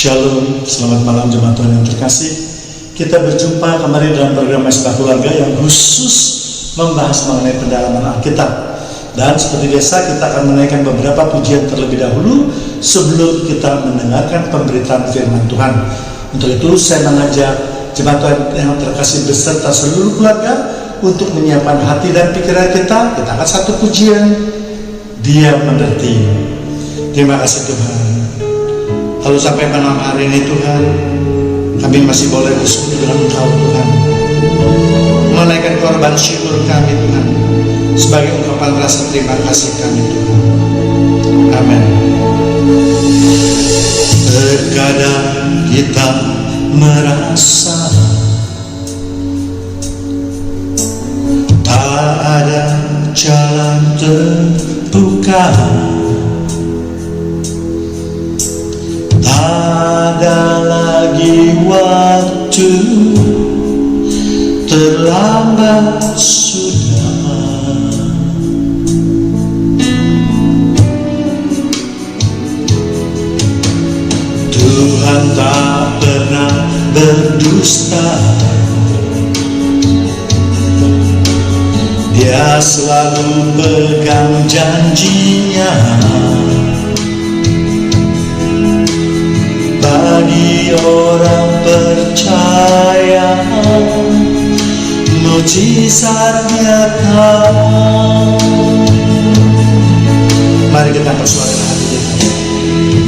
Shalom, selamat malam jemaat Tuhan yang terkasih. Kita berjumpa kembali dalam program Mesbah Keluarga yang khusus membahas mengenai pendalaman Alkitab. Dan seperti biasa kita akan menaikkan beberapa pujian terlebih dahulu sebelum kita mendengarkan pemberitaan firman Tuhan. Untuk itu saya mengajak jemaat Tuhan yang terkasih beserta seluruh keluarga untuk menyiapkan hati dan pikiran kita. Kita akan satu pujian, Dia mengerti. Terima kasih Tuhan. Kalau sampai malam hari ini Tuhan, kami masih boleh bersekutu dengan Engkau Tuhan, menaikkan korban syukur kami Tuhan, sebagai ungkapan rasa terima kasih kami Tuhan. Amin. Terkadang kita merasa tak ada jalan terbuka, tak ada lagi waktu, terlambat sudah. Tuhan tak pernah berdusta, Dia selalu pegang janjinya. Bagi orang percaya, mujizat nyata. Mari kita persuarakan hati kita.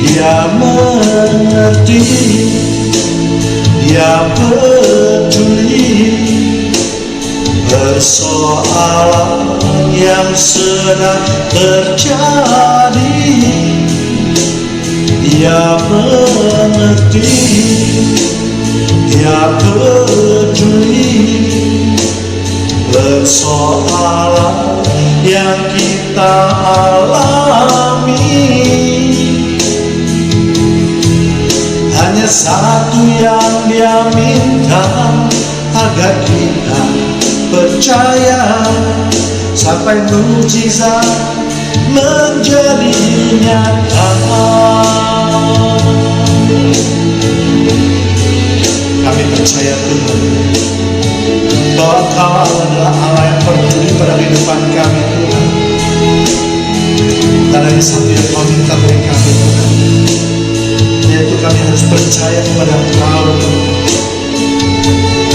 Dia mengerti, Dia peduli persoalan yang sedang terjadi. Dia mengerti, Dia peduli persoalan yang kita alami. Hanya satu yang Dia minta, agar kita percaya sampai mujizat menjadi nyata. Kami percaya Tuhan bahwa Kau adalah Allah yang peduli pada kehidupan kami Tuhan. Dan hanya satu yang Kau minta dari kami Tuhan, yaitu kami harus percaya kepada Kau Tuhan.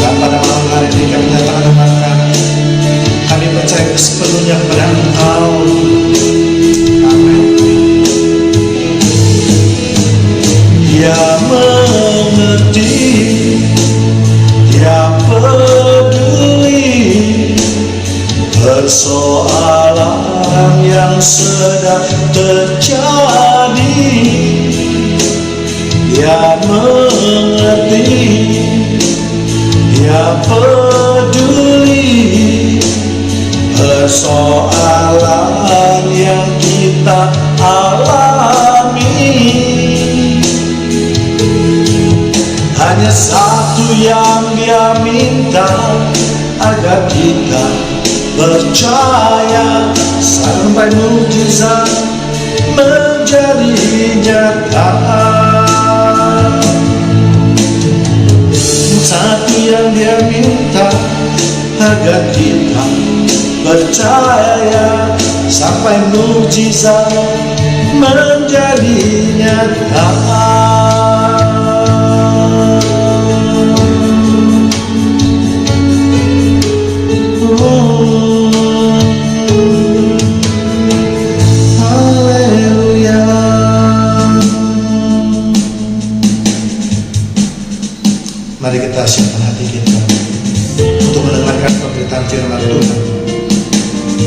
Dan pada malam hari ini kami datang kepada kami percaya sepenuhnya kepada Engkau. Amin. Dia mengerti, Dia peduli persoalan yang sedang terjadi. Dia mengerti, Dia peduli persoalan yang kita alami. Hanya satu yang Dia minta, agar kita percaya sampai mujizat menjadi nyata. Satu yang Dia minta, agar kita percaya sampai mujizat menjadi nyata. Haleluya. Mari kita siapkan hati kita untuk mendengarkan pemberitaan firman Tuhan.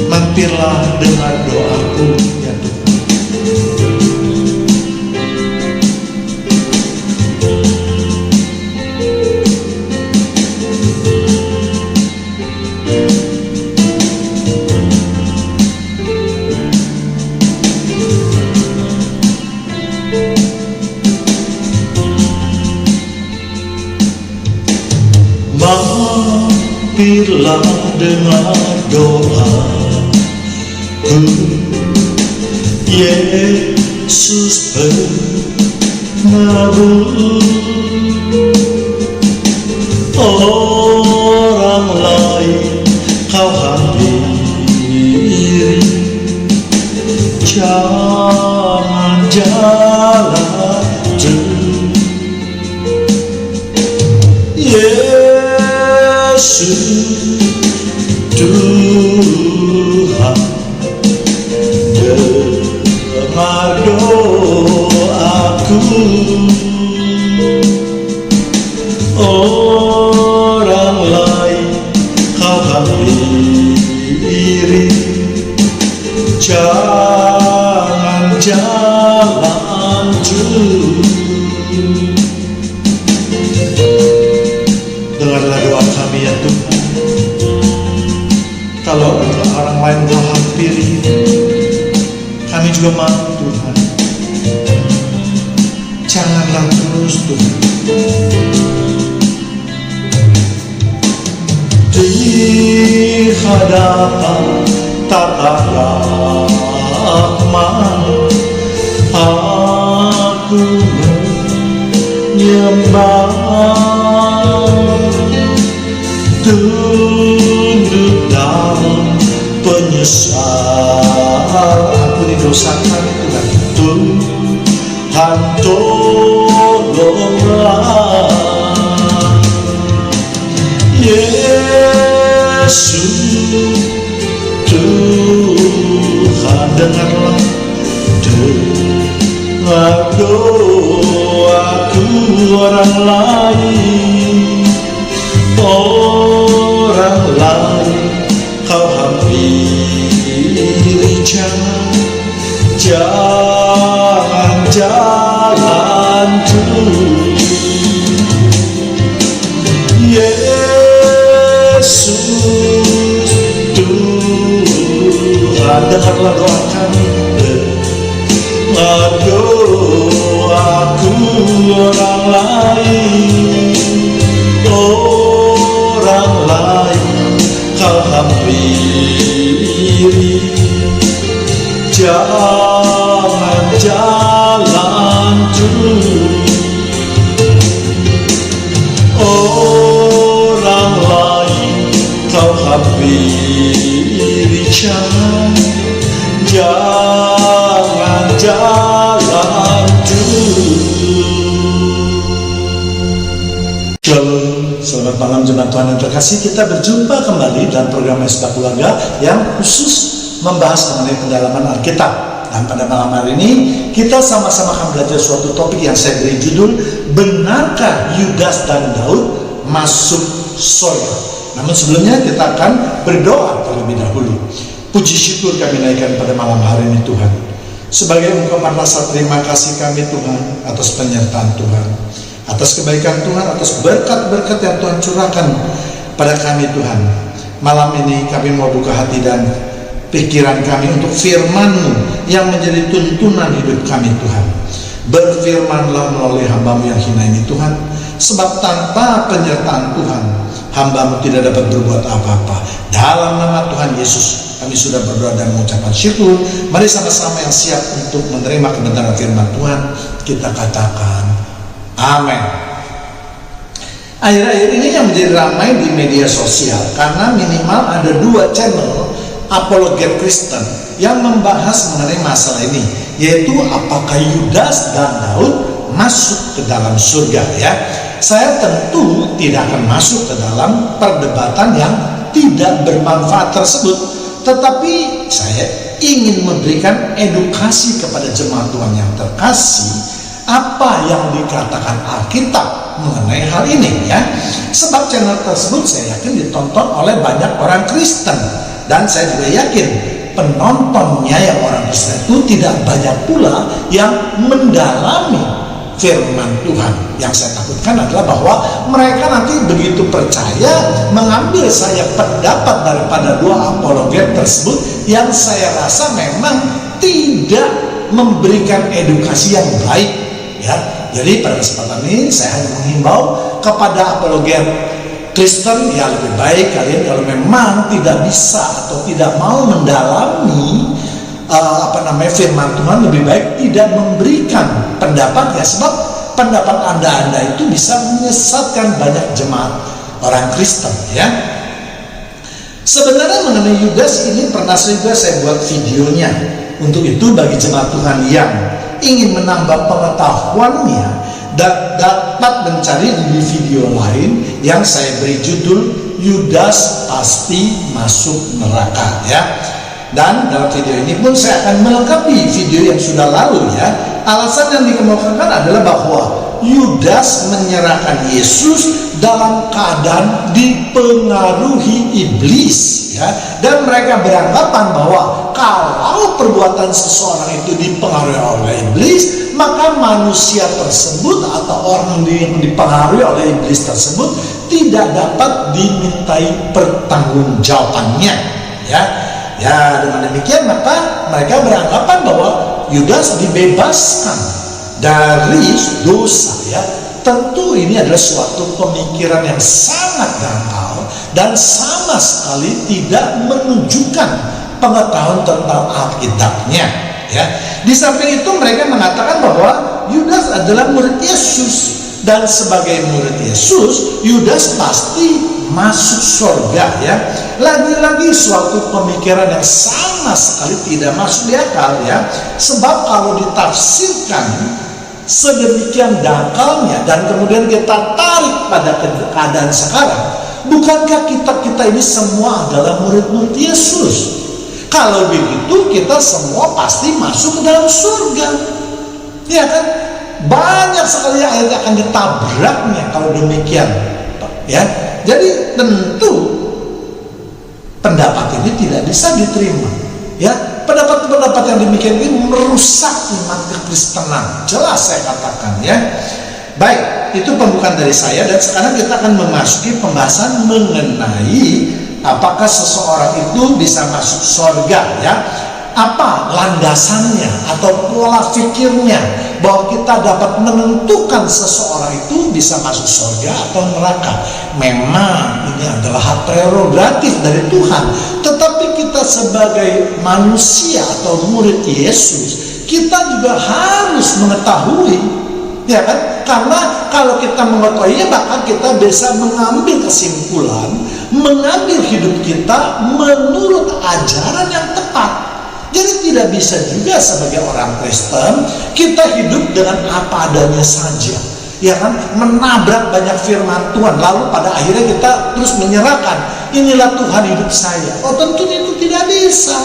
Mampirlah dengar doaku ya Tuhan. Mampirlah dengar doaku, Yesus Ngebut orang lain kau hampiri, jangan jalan terus. Yesus Tuhan, dengar doaku. Orang lain kau hampiri, jangan jalan terus. Dengarlah doa kami ya Tuhan. Kalau orang lain kau hampiri, kami juga mau Tuhan. Janganlah terus Tuhan. Di hadapan tata rahmat aku menyembah, tunduk dalam penyesal. Ampuni dosa kami Tuhan. Tuhan tolonglah. Yesus Tuhan, dengarlah doaku. Orang lain kau hampiri, jangan jalan terus. Yesus Tuhan, dengarlah doa kami. Dengar doaku. Orang lain kau hampiri, jangan jalan terus. Orang lain kau hampiri, jangan jalan terus. Shalom, selamat malam jemaat Tuhan yang terkasih. Kita berjumpa kembali dalam program Mesbah Keluarga yang khusus membahas mengenai pendalaman Alkitab. Dan pada malam hari ini kita sama-sama akan belajar suatu topik yang saya beri judul, benarkah Yudas dan Daud masuk surga? Namun sebelumnya kita akan berdoa terlebih dahulu. Puji syukur kami naikkan pada malam hari ini Tuhan, sebagai ungkapan rasa terima kasih kami Tuhan atas penyertaan Tuhan, atas kebaikan Tuhan, atas berkat-berkat yang Tuhan curahkan pada kami Tuhan. Malam ini kami mau buka hati dan pikiran kami untuk firman-Mu yang menjadi tuntunan hidup kami Tuhan. Berfirmanlah melalui hamba-Mu yang hina ini Tuhan, sebab tanpa penyertaan Tuhan, hamba-Mu tidak dapat berbuat apa-apa. Dalam nama Tuhan Yesus kami sudah berdoa dan mengucapkan syukur. Mari sama-sama yang siap untuk menerima kebenaran firman Tuhan, kita katakan amin. Akhir-akhir ini yang menjadi ramai di media sosial karena minimal ada 2 channel apologet Kristen yang membahas mengenai masalah ini, yaitu apakah Yudas dan Daud masuk ke dalam surga ya. Saya tentu tidak akan masuk ke dalam perdebatan yang tidak bermanfaat tersebut, tetapi saya ingin memberikan edukasi kepada jemaat Tuhan yang terkasih apa yang dikatakan Alkitab mengenai hal ini ya. Sebab channel tersebut saya yakin ditonton oleh banyak orang Kristen, dan saya juga yakin penontonnya yang orang Kristen itu tidak banyak pula yang mendalami firman Tuhan. Yang saya takutkan adalah bahwa mereka nanti begitu percaya mengambil saya pendapat daripada 2 apologet tersebut yang saya rasa memang tidak memberikan edukasi yang baik ya. Jadi pada kesempatan ini saya hanya menghimbau kepada apologet Kristen, ya lebih baik kalian kalau memang tidak bisa atau tidak mau mendalami firman Tuhan, lebih baik tidak memberikan pendapatnya. Sebab pendapat Anda itu bisa menyesatkan banyak jemaat orang Kristen, ya. Sebenarnya mengenai Yudas ini pernah juga saya buat videonya. Untuk itu bagi jemaat Tuhan yang ingin menambah pengetahuannya dan dapat mencari di video lain yang saya beri judul Yudas Pasti Masuk Neraka, ya. Dan dalam video ini pun saya akan melengkapi video yang sudah lalu, ya. Alasan yang dikemukakan adalah bahwa Yudas menyerahkan Yesus dalam keadaan dipengaruhi iblis, ya. Dan mereka beranggapan bahwa kalau perbuatan seseorang itu dipengaruhi oleh iblis, maka manusia tersebut atau orang yang dipengaruhi oleh iblis tersebut tidak dapat dimintai pertanggungjawabannya, ya. Ya, dengan demikian maka mereka beranggapan bahwa Yudas dibebaskan dari dosa, ya. Tentu ini adalah suatu pemikiran yang sangat dangkal dan sama sekali tidak menunjukkan pengetahuan tentang Alkitabnya, ya. Di samping itu mereka mengatakan bahwa Yudas adalah murid Yesus, dan sebagai murid Yesus Yudas pasti masuk surga, ya. Lagi-lagi suatu pemikiran yang sama sekali tidak masuk di akal, ya. Sebab kalau ditafsirkan sedemikian dangkalnya dan kemudian kita tarik pada keadaan sekarang, bukankah kita ini semua adalah murid-murid Yesus? Kalau begitu kita semua pasti masuk ke dalam surga, ya kan? Banyak sekali ayat yang akan ditabraknya kalau demikian, ya. Jadi tentu pendapat ini tidak bisa diterima, ya. Pendapat-pendapat yang demikian ini merusak iman kekristenan, jelas saya katakan, ya. Baik, itu pembukaan dari saya, dan sekarang kita akan memasuki pembahasan mengenai apakah seseorang itu bisa masuk surga, ya. Apa landasannya atau pola pikirnya bahwa kita dapat menentukan seseorang itu bisa masuk surga atau neraka. Memang ini adalah hak prerogatif dari Tuhan, tetapi kita sebagai manusia atau murid Yesus, kita juga harus mengetahui, ya kan? Karena kalau kita mengetahuinya, maka kita bisa mengambil kesimpulan, mengambil hidup kita menurut ajaran yang tepat. Jadi tidak bisa juga sebagai orang Kristen kita hidup dengan apa adanya saja, ya kan, menabrak banyak firman Tuhan, lalu pada akhirnya kita terus menyerahkan, inilah Tuhan hidup saya. Oh, tentu itu tidak bisa,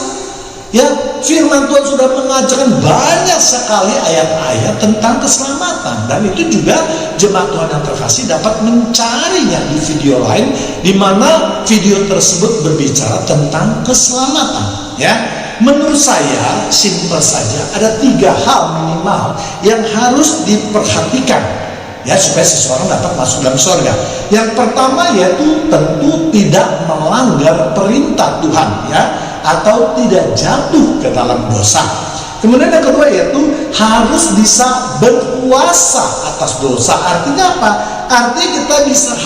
ya. Firman Tuhan sudah mengajarkan banyak sekali ayat-ayat tentang keselamatan, dan itu juga jemaat Tuhan yang terkasih dapat mencarinya di video lain, di mana video tersebut berbicara tentang keselamatan, ya. Menurut saya simpel saja, ada 3 hal minimal yang harus diperhatikan, ya, supaya seseorang dapat masuk dalam surga. Yang pertama yaitu tentu tidak melanggar perintah Tuhan, ya, atau tidak jatuh ke dalam dosa. Kemudian yang kedua yaitu harus bisa berkuasa atas dosa. Artinya apa? Artinya kita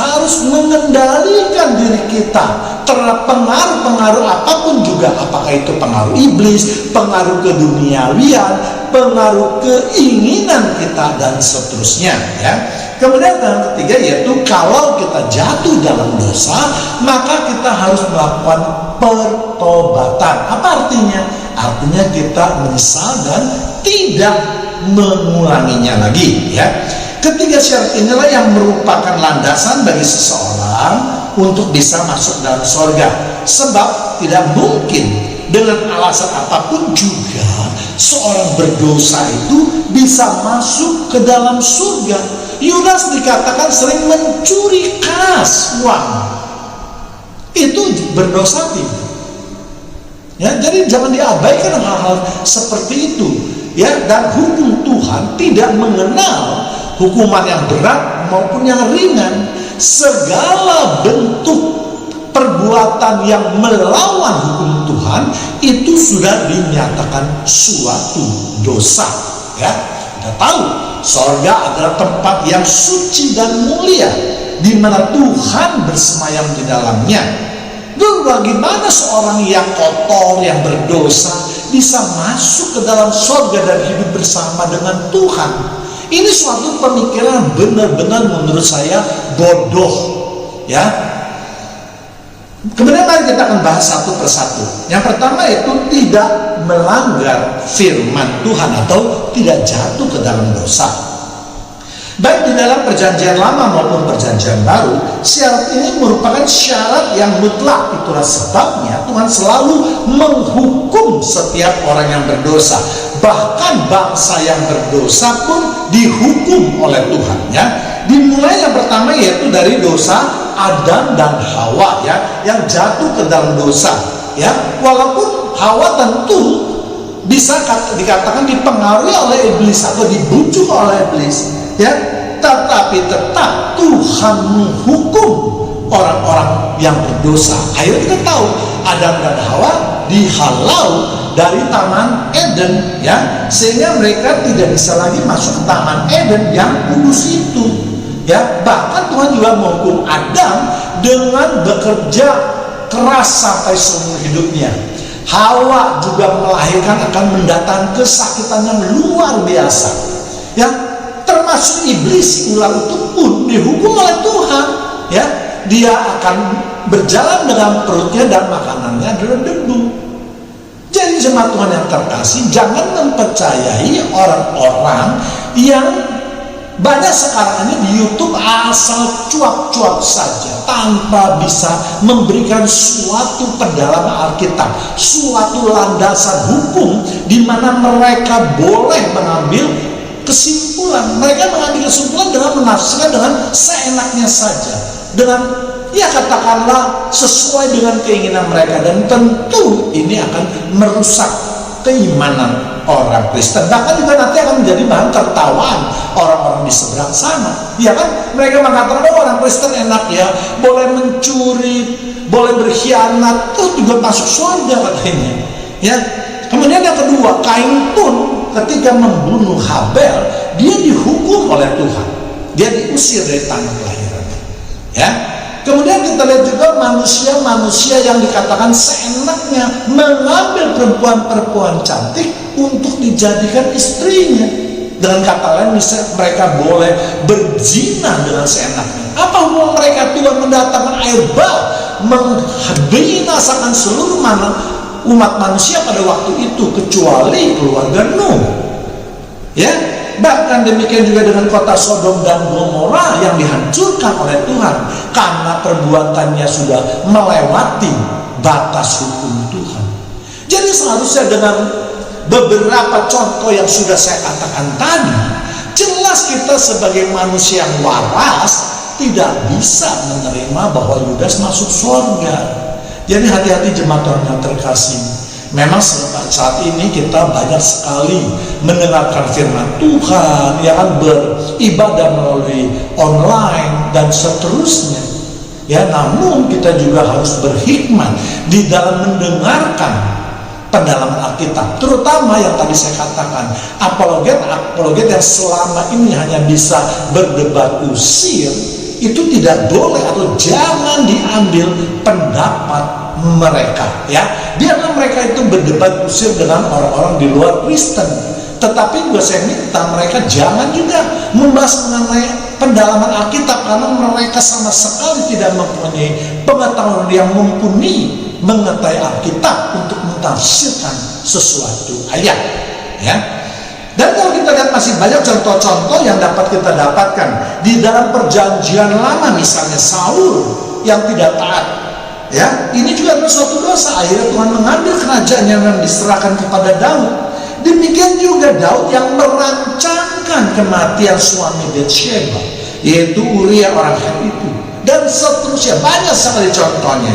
harus mengendalikan diri kita terhadap pengaruh-pengaruh apapun juga, apakah itu pengaruh iblis, pengaruh keduniawian, pengaruh keinginan kita, dan seterusnya, ya. Kemudian yang ketiga yaitu kalau kita jatuh dalam dosa, maka kita harus melakukan pertobatan. Apa artinya? Artinya kita menyesal dan tidak mengulanginya lagi, ya. Ketiga syarat inilah yang merupakan landasan bagi seseorang untuk bisa masuk dalam surga. Sebab tidak mungkin dengan alasan apapun juga seorang berdosa itu bisa masuk ke dalam surga. Yudas dikatakan sering mencuri kas uang. Itu berdosa tidak? Ya, jadi jangan diabaikan hal-hal seperti itu, ya. Dan hukum Tuhan tidak mengenal hukuman yang berat maupun yang ringan. Segala bentuk perbuatan yang melawan hukum Tuhan itu sudah dinyatakan suatu dosa, ya. Kita tahu surga adalah tempat yang suci dan mulia, di mana Tuhan bersemayam di dalamnya. Lalu bagaimana seorang yang kotor, yang berdosa bisa masuk ke dalam surga dan hidup bersama dengan Tuhan? Ini suatu pemikiran benar-benar menurut saya bodoh, ya. Kemudian mari kita akan bahas satu persatu. Yang pertama itu tidak melanggar firman Tuhan atau tidak jatuh ke dalam dosa. Baik di dalam perjanjian lama maupun perjanjian baru, syarat ini merupakan syarat yang mutlak. Itulah sebabnya Tuhan selalu menghukum setiap orang yang berdosa. Bahkan bangsa yang berdosa pun dihukum oleh Tuhan, ya. Dimulai yang pertama yaitu dari dosa Adam dan Hawa, ya, yang jatuh ke dalam dosa, ya. Walaupun Hawa tentu bisa dikatakan dipengaruhi oleh iblis atau dibujuk oleh iblis, ya, tetapi tetap Tuhan menghukum orang-orang yang berdosa. Ayo kita tahu Adam dan Hawa dihalau dari Taman Eden, ya, sehingga mereka tidak bisa lagi masuk ke Taman Eden yang kudus itu, ya. Bahkan Tuhan juga menghukum Adam dengan bekerja keras sampai seumur hidupnya. Hawa juga melahirkan akan mendatangkan kesakitan yang luar biasa, ya. Termasuk iblis, ular itu pun dihukum oleh Tuhan, ya. Dia akan berjalan dengan perutnya dan makanannya adalah debu. Jadi jemaat Tuhan yang terkasih, jangan mempercayai orang-orang yang banyak sekarang ini di YouTube asal cuap-cuap saja tanpa bisa memberikan suatu pendalaman Alkitab, suatu landasan hukum di mana mereka boleh mengambil kesimpulan. Mereka mengambil kesimpulan dengan menafsirkan dengan seenaknya saja, dengan, ya, katakanlah sesuai dengan keinginan mereka, dan tentu ini akan merusak keimanan orang Kristen. Bahkan juga nanti akan menjadi bahan tertawaan orang-orang di seberang sana, ya kan? Mereka mengatakan, oh, orang Kristen enak, ya, boleh mencuri, boleh berkhianat, terus juga masuk surga katanya, ya. Kemudian yang kedua, Kain pun ketika membunuh Habel, dia dihukum oleh Tuhan, dia diusir dari tanah kelahirannya, ya. Kemudian kita lihat juga manusia-manusia yang dikatakan seenaknya mengambil perempuan-perempuan cantik untuk dijadikan istrinya. Dengan kata lain, misalnya mereka boleh berzina dengan seenaknya. Apa hubungan mereka? Tuhan mendatangkan air bah, membinasakan seluruh umat manusia pada waktu itu, kecuali keluarga Nuh, ya. Bahkan demikian juga dengan kota Sodom dan Gomora yang dihancurkan oleh Tuhan karena perbuatannya sudah melewati batas hukum Tuhan. Jadi seharusnya dengan beberapa contoh yang sudah saya katakan tadi, jelas kita sebagai manusia yang waras tidak bisa menerima bahwa Yudas masuk surga. Jadi hati-hati jemaat Tuhan yang terkasih. Memang saat ini kita banyak sekali mendengarkan firman Tuhan, yang beribadah melalui online dan seterusnya, ya. Namun kita juga harus berhikmat di dalam mendengarkan pendalaman Alkitab, terutama yang tadi saya katakan, apologet yang selama ini hanya bisa berdebat usir, itu tidak boleh atau jangan diambil pendapat mereka, ya. Biarlah mereka itu berdebat usir dengan orang-orang di luar Kristen, tetapi juga saya minta mereka jangan juga membahas mengenai pendalaman Alkitab, karena mereka sama sekali tidak mempunyai pengetahuan yang mumpuni mengetahui Alkitab untuk mentafsirkan sesuatu ayat, ya. Dan kalau kita lihat masih banyak contoh-contoh yang dapat kita dapatkan di dalam perjanjian lama, misalnya Saul yang tidak taat, ya, ini juga adalah suatu dosa. Akhirnya Tuhan mengambil kerajaan yang diserahkan kepada Daud. Demikian juga Daud yang merancangkan kematian suami Batsheba, yaitu Uria orang Het itu, dan seterusnya. Banyak sekali contohnya,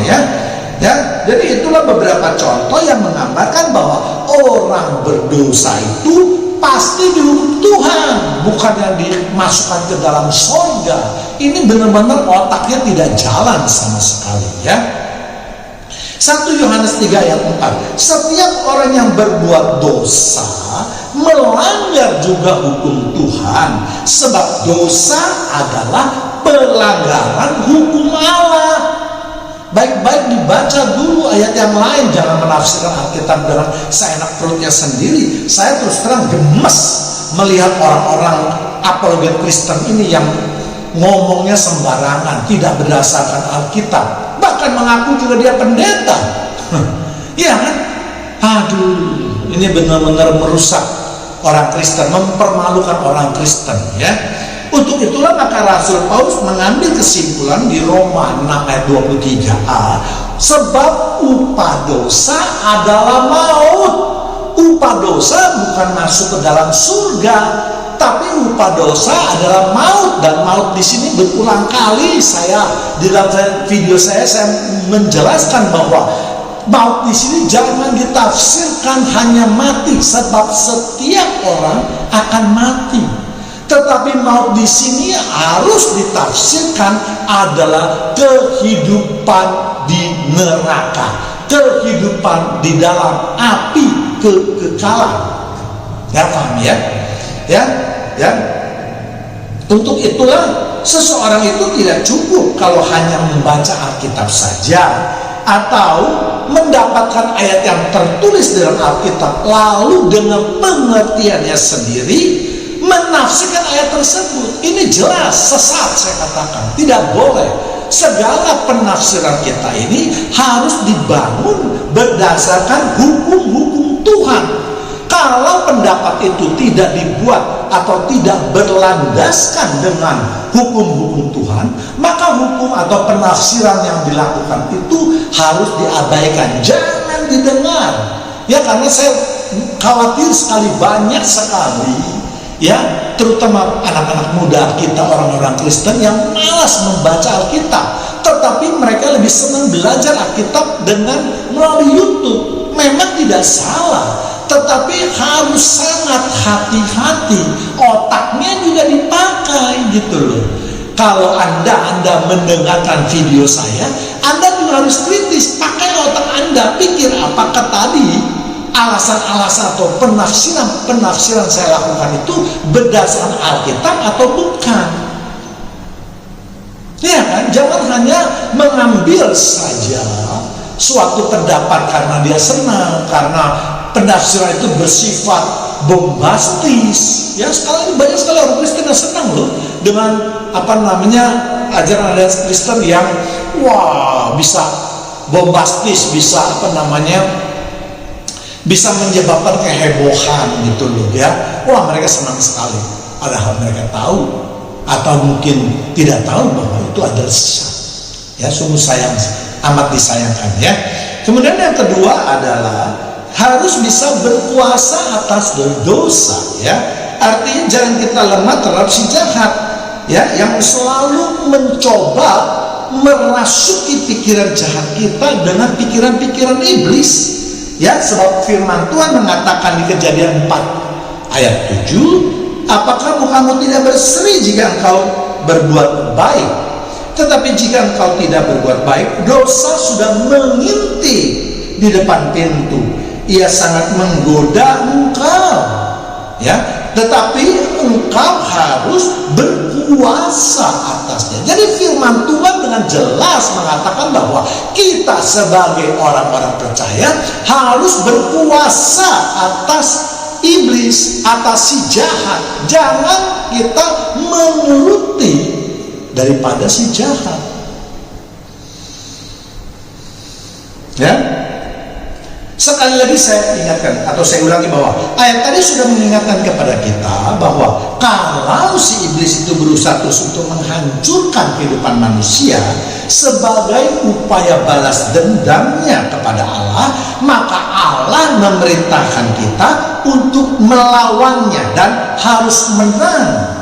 ya. Jadi itulah beberapa contoh yang menggambarkan bahwa orang berdosa itu pasti dihukum Tuhan, bukan yang dimasukkan ke dalam surga. Ini benar-benar otaknya tidak jalan sama sekali, ya. 1 Yohanes 3 ayat 4, setiap orang yang berbuat dosa melanggar juga hukum Tuhan, sebab dosa adalah pelanggaran hukum Allah. Baik-baik dibaca dulu ayat yang lain, jangan menafsirkan Alkitab dengan seenak perutnya sendiri. Saya terus terang gemes melihat orang-orang apologet Kristen ini yang ngomongnya sembarangan, tidak berdasarkan Alkitab, bahkan mengaku juga dia pendeta. Iya kan? Aduh, ini benar-benar merusak orang Kristen, mempermalukan orang Kristen, ya. Untuk itulah maka Rasul Paulus mengambil kesimpulan di Roma 6 ayat 23a, sebab upah dosa adalah maut. Upah dosa bukan masuk ke dalam surga, tapi upah dosa adalah maut. Dan maut di sini berulang kali di dalam video saya menjelaskan bahwa maut di sini jangan ditafsirkan hanya mati, sebab setiap orang akan mati. Tetapi maut di sini harus ditafsirkan adalah kehidupan di neraka, kehidupan di dalam api kekekalan. Ya, paham ya? Ya. Untuk itulah seseorang itu tidak cukup kalau hanya membaca Alkitab saja, atau mendapatkan ayat yang tertulis dalam Alkitab lalu dengan pengertiannya sendiri menafsirkan ayat tersebut. Ini jelas sesat, saya katakan. Tidak boleh. Segala penafsiran kita ini harus dibangun berdasarkan hukum-hukum Tuhan. Kalau pendapat itu tidak dibuat atau tidak berlandaskan dengan hukum-hukum Tuhan, maka hukum atau penafsiran yang dilakukan itu harus diabaikan, jangan didengar. Ya, karena saya khawatir sekali, banyak sekali, ya, terutama anak-anak muda kita, orang-orang Kristen yang malas membaca Alkitab, tetapi mereka lebih senang belajar Alkitab dengan melalui YouTube. Memang tidak salah, tetapi harus sangat hati-hati, otaknya juga dipakai gitu loh. Kalau Anda mendengarkan video saya, Anda juga harus kritis, pakai otak Anda, pikir apakah tadi alasan-alasan atau penafsiran saya lakukan itu berdasarkan Alkitab atau bukan. Ya kan, jangan hanya mengambil saja suatu pendapat karena dia senang, karena penafsiran itu bersifat bombastis. Ya, sekarang banyak sekali orang Kristen yang senang loh dengan ajaran Kristen yang bisa bombastis, bisa bisa menyebabkan kehebohan gitu loh, ya. Mereka senang sekali, padahal mereka tahu atau mungkin tidak tahu bahwa itu adalah sesat. Ya, sungguh amat disayangkan, ya. Kemudian yang kedua adalah harus bisa berkuasa atas dosa, ya. Artinya jangan kita lemah terhadap si jahat, ya, yang selalu mencoba merasuki pikiran jahat kita dengan pikiran-pikiran iblis, ya. Sebab firman Tuhan mengatakan di Kejadian 4 ayat 7, apakah mukamu tidak berseri jika engkau berbuat baik? Tetapi jika engkau tidak berbuat baik, dosa sudah mengintip di depan pintu. Ia sangat menggoda engkau, ya. Tetapi engkau harus berkuasa atasnya. Jadi firman Tuhan dengan jelas mengatakan bahwa kita sebagai orang-orang percaya harus berkuasa atas iblis, atas si jahat. Jangan kita menuruti daripada si jahat, ya. Sekali lagi saya ingatkan atau saya ulangi bahwa ayat tadi sudah mengingatkan kepada kita bahwa kalau si iblis itu berusaha terus untuk menghancurkan kehidupan manusia sebagai upaya balas dendamnya kepada Allah, maka Allah memerintahkan kita untuk melawannya dan harus menang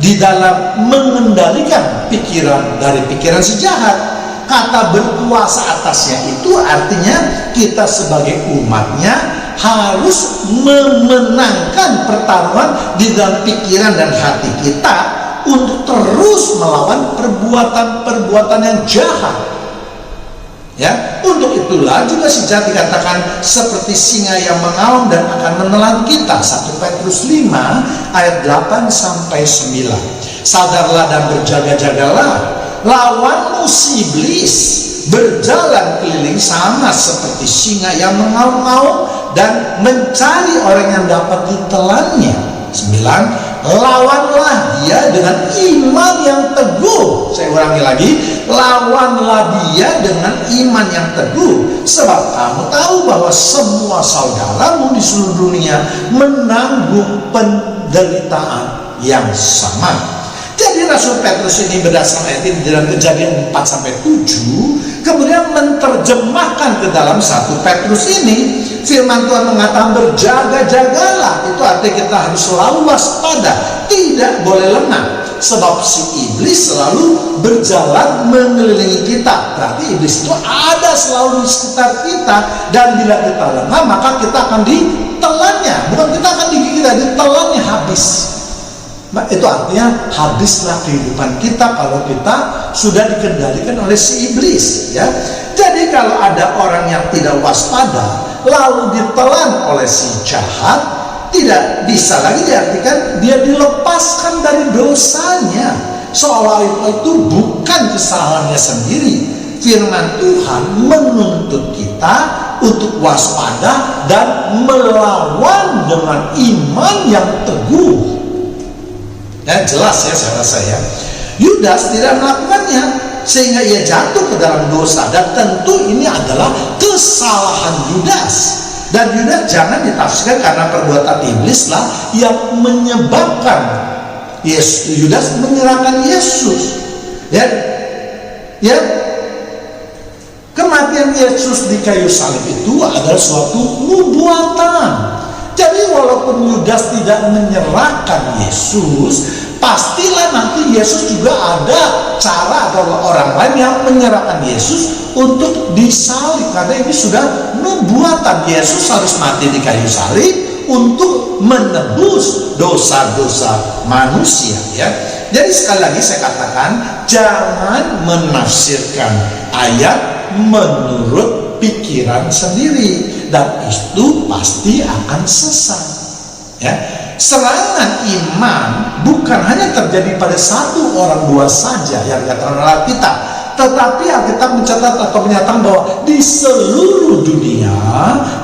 di dalam mengendalikan pikiran si jahat. Kata berkuasa atasnya itu artinya kita sebagai umatnya harus memenangkan pertarungan di dalam pikiran dan hati kita untuk terus melawan perbuatan-perbuatan yang jahat. Ya, untuk itulah juga si jahat dikatakan seperti singa yang mengaum dan akan menelan kita. 1 Petrus 5 ayat 8 sampai 9. Sadarlah dan berjaga-jagalah. Lawanmu si iblis berjalan keliling sama seperti singa yang mengaum-ngaum dan mencari orang yang dapat ditelannya. 9. lawanlah dia dengan iman yang teguh. Saya ulangi lagi, lawanlah dia dengan iman yang teguh, sebab kamu tahu bahwa semua saudaramu di seluruh dunia menanggung penderitaan yang sama. Jadi Rasul Petrus ini berdasarkan ayat ini dalam Kejadian 4-7 kemudian menerjemahkan ke dalam 1 Petrus ini. Firman Tuhan mengatakan berjaga-jagalah. Itu artinya kita harus selalu waspada, tidak boleh lengah, sebab si iblis selalu berjalan mengelilingi kita. Berarti iblis itu ada selalu di sekitar kita, dan bila kita lengah maka kita akan ditelannya. Bukan kita akan digigit, kita ditelannya habis. Itu artinya habislah kehidupan kita kalau kita sudah dikendalikan oleh si iblis, ya. Jadi kalau ada orang yang tidak waspada lalu ditelan oleh si jahat, tidak bisa lagi diartikan dia dilepaskan dari dosanya, seolah itu bukan kesalahannya sendiri. Firman Tuhan menuntut kita untuk waspada dan melawan dengan iman yang teguh. Ya, jelas ya, saya rasa ya. Yudas tidak melakukannya sehingga ia jatuh ke dalam dosa, dan tentu ini adalah kesalahan Yudas. Dan Yudas jangan ditafsirkan karena perbuatan iblis lah yang menyebabkan Yudas menyerahkan Yesus. Ya, kematian Yesus di kayu salib itu adalah suatu nubuatan. Jadi walaupun Yudas tidak menyerahkan Yesus, pastilah nanti Yesus juga ada cara atau orang lain yang menyerahkan Yesus untuk disalib, karena ini sudah nubuatan. Yesus harus mati di kayu salib untuk menebus dosa-dosa manusia, ya. Jadi sekali lagi saya katakan, jangan menafsirkan ayat menurut pikiran sendiri, dan itu pasti akan sesat, ya. Serangan iman bukan hanya terjadi pada satu orang dua saja yang dikatakan oleh Alkitab, tetapi Alkitab mencatat atau menyatakan bahwa di seluruh dunia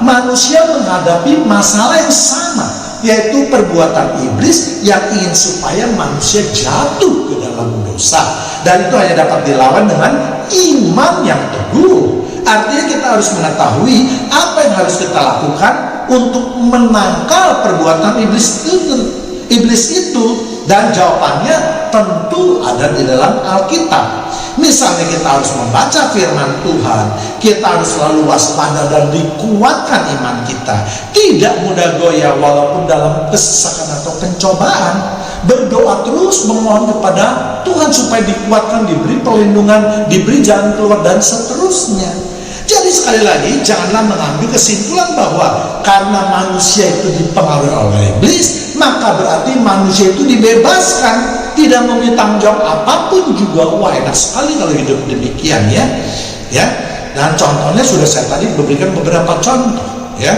manusia menghadapi masalah yang sama, yaitu perbuatan iblis yang ingin supaya manusia jatuh ke dalam dosa, dan itu hanya dapat dilawan dengan iman yang teguh. Artinya kita harus mengetahui apa yang harus kita lakukan untuk menangkal perbuatan iblis itu, dan jawabannya tentu ada di dalam Alkitab. Misalnya kita harus membaca firman Tuhan, kita harus selalu waspada dan dikuatkan iman kita, tidak mudah goyah walaupun dalam kesesakan atau pencobaan. Berdoa terus, memohon kepada Tuhan supaya dikuatkan, diberi perlindungan, diberi jalan keluar, dan seterusnya. Jadi sekali lagi, janganlah mengambil kesimpulan bahwa karena manusia itu dipengaruhi oleh iblis, maka berarti manusia itu dibebaskan, tidak memiliki tanggung jawab apapun juga. Wah, enak sekali kalau hidup demikian, ya. Dan contohnya sudah saya tadi berikan beberapa contoh, ya.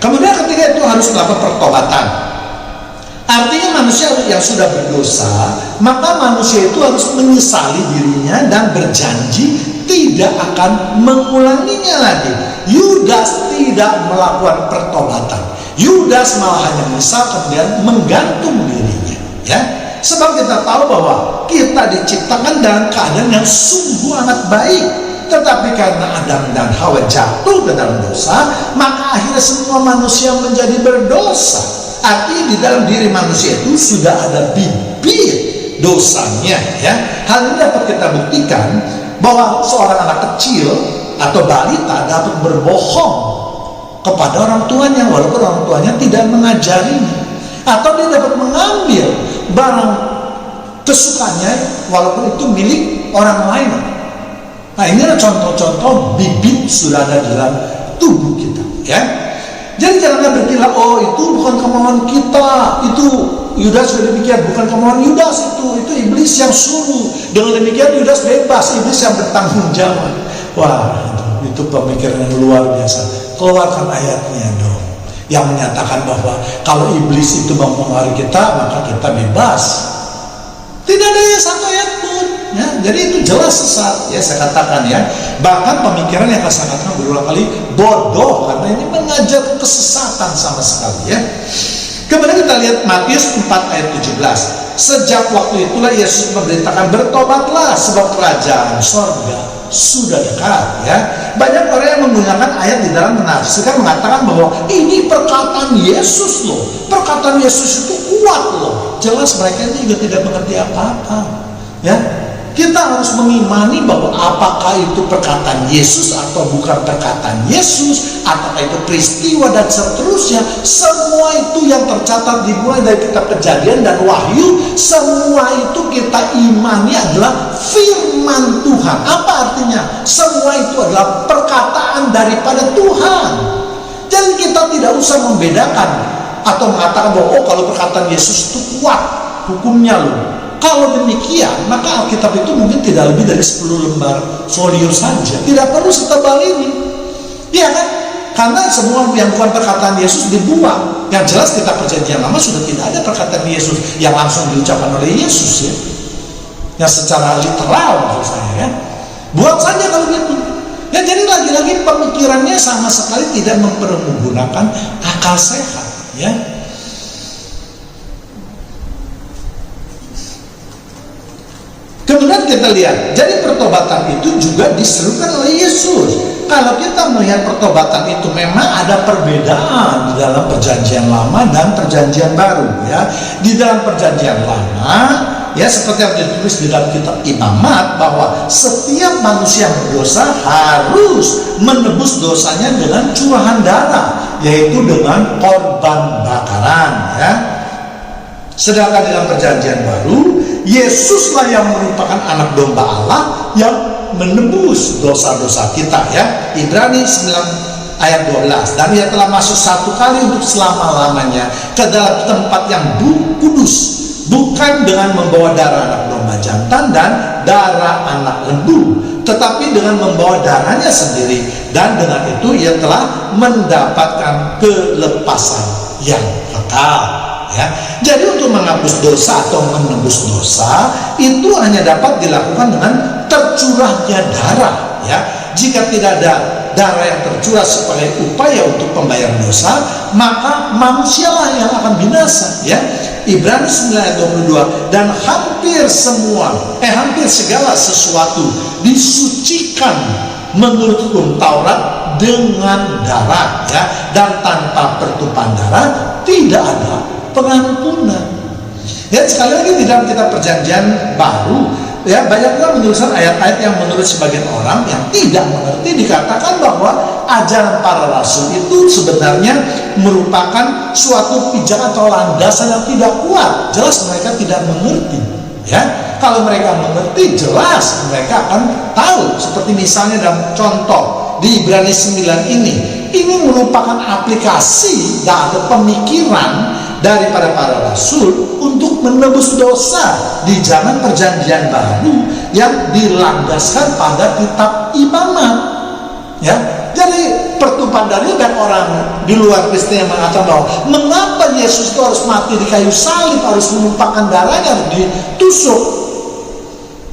Kemudian ketika itu harus melakukan pertobatan. Artinya manusia yang sudah berdosa, maka manusia itu harus menyesali dirinya dan berjanji tidak akan mengulanginya lagi. Yudas tidak melakukan pertobatan. Yudas malah hanya menyesal, kemudian menggantung dirinya, ya. Sebab kita tahu bahwa kita diciptakan dalam keadaan yang sungguh amat baik, tetapi karena Adam dan Hawa jatuh ke dalam dosa, maka akhirnya semua manusia menjadi berdosa. Artinya di dalam diri manusia itu sudah ada bibit dosanya, ya. Hal ini dapat kita buktikan bahwa seorang anak kecil atau balita dapat berbohong kepada orang tuanya walaupun orang tuanya tidak mengajarinya, atau dia dapat mengambil barang kesukaannya walaupun itu milik orang lain. Nah, ini adalah contoh-contoh bibit sudah ada dalam tubuh kita, ya. Jadi janganlah berkira, oh itu bukan kemauan kita, itu Yudas sudah demikian, bukan kemauan Yudas, itu iblis yang suruh. Dengan demikian Yudas bebas, iblis yang bertanggung jawab. Wah, itu pemikiran yang luar biasa. Keluarkan ayatnya dong, yang menyatakan bahwa kalau iblis itu mempengaruhi kita, maka kita bebas. Tidak ada satu ayat pun, ya. Jadi itu jelas sesat, ya, saya katakan, ya. Bahkan pemikiran yang saya katakan berulang kali bodoh, karena ini mengajar kesesatan sama sekali, ya. Kemudian kita lihat Matius 4 ayat 17. Sejak waktu itulah Yesus memberitakan, bertobatlah sebab kerajaan sorga sudah dekat. Ya, banyak orang yang menggunakan ayat di dalam menafsirkan, mengatakan bahwa ini perkataan Yesus loh, perkataan Yesus itu kuat loh. Jelas mereka ini juga tidak mengerti apa-apa. Ya, kita harus mengimani bahwa apakah itu perkataan Yesus atau bukan perkataan Yesus, apakah itu peristiwa dan seterusnya, semua itu yang tercatat dimulai dari kitab Kejadian dan Wahyu, semua itu kita imani adalah firman Tuhan. Apa artinya? Semua itu adalah perkataan daripada Tuhan. Jadi kita tidak usah membedakan atau mengatakan bahwa kalau perkataan Yesus itu kuat hukumnya loh. Kalau demikian, maka Alkitab itu mungkin tidak lebih dari 10 lembar folio saja. Tidak perlu setebal ini. Iya kan? Karena semua yang bukan perkataan Yesus dibuang. Yang jelas kitab Perjanjian Lama sudah tidak ada perkataan Yesus yang langsung diucapkan oleh Yesus ya. Yang secara literal maksud saya ya. Buang saja kalau gitu. Ya, jadi lagi-lagi pemikirannya sama sekali tidak menggunakan akal sehat ya. Kemudian kita lihat, jadi pertobatan itu juga diserukan oleh Yesus. Kalau kita melihat pertobatan itu memang ada perbedaan di dalam Perjanjian Lama dan Perjanjian Baru ya. Di dalam Perjanjian Lama ya, seperti yang ditulis di dalam kitab Imamat, bahwa setiap manusia berdosa harus menebus dosanya dengan curahan darah, yaitu dengan korban bakaran ya. Sedangkan dalam Perjanjian Baru, Yesuslah yang merupakan anak domba Allah yang menebus dosa-dosa kita ya. Ibrani 9 ayat 12. Dan ia telah masuk satu kali untuk selama-lamanya ke dalam tempat yang kudus, bukan dengan membawa darah anak domba jantan dan darah anak lembu, tetapi dengan membawa darahnya sendiri, dan dengan itu ia telah mendapatkan kelepasan yang kekal. Ya, jadi untuk menghapus dosa atau menembus dosa itu hanya dapat dilakukan dengan tercurahnya darah. Ya, jika tidak ada darah yang tercurah sebagai upaya untuk pembayaran dosa, maka manusialah yang akan binasa. Ya, Ibrani 9 ayat 22. Dan hampir segala sesuatu disucikan menurut hukum Taurat dengan darah. Ya, dan tanpa pertumpahan darah tidak ada pengampunan. Ya, sekali lagi di dalam kitab Perjanjian Baru ya, banyak orang menuliskan ayat-ayat yang menurut sebagian orang yang tidak mengerti dikatakan bahwa ajaran para rasul itu sebenarnya merupakan suatu pijakan atau landasan yang tidak kuat. Jelas mereka tidak mengerti ya. Kalau mereka mengerti, jelas mereka akan tahu. Seperti misalnya dalam contoh di Ibrani 9 ini merupakan aplikasi dan pemikiran daripada para rasul untuk menebus dosa di zaman Perjanjian Baru yang dilandaskan pada kitab Imamat ya. Jadi pertumpahan darah, dan orang di luar Kristen yang mengatakan bahwa mengapa Yesus itu harus mati di kayu salib, harus menumpahkan darahnya, harus ditusuk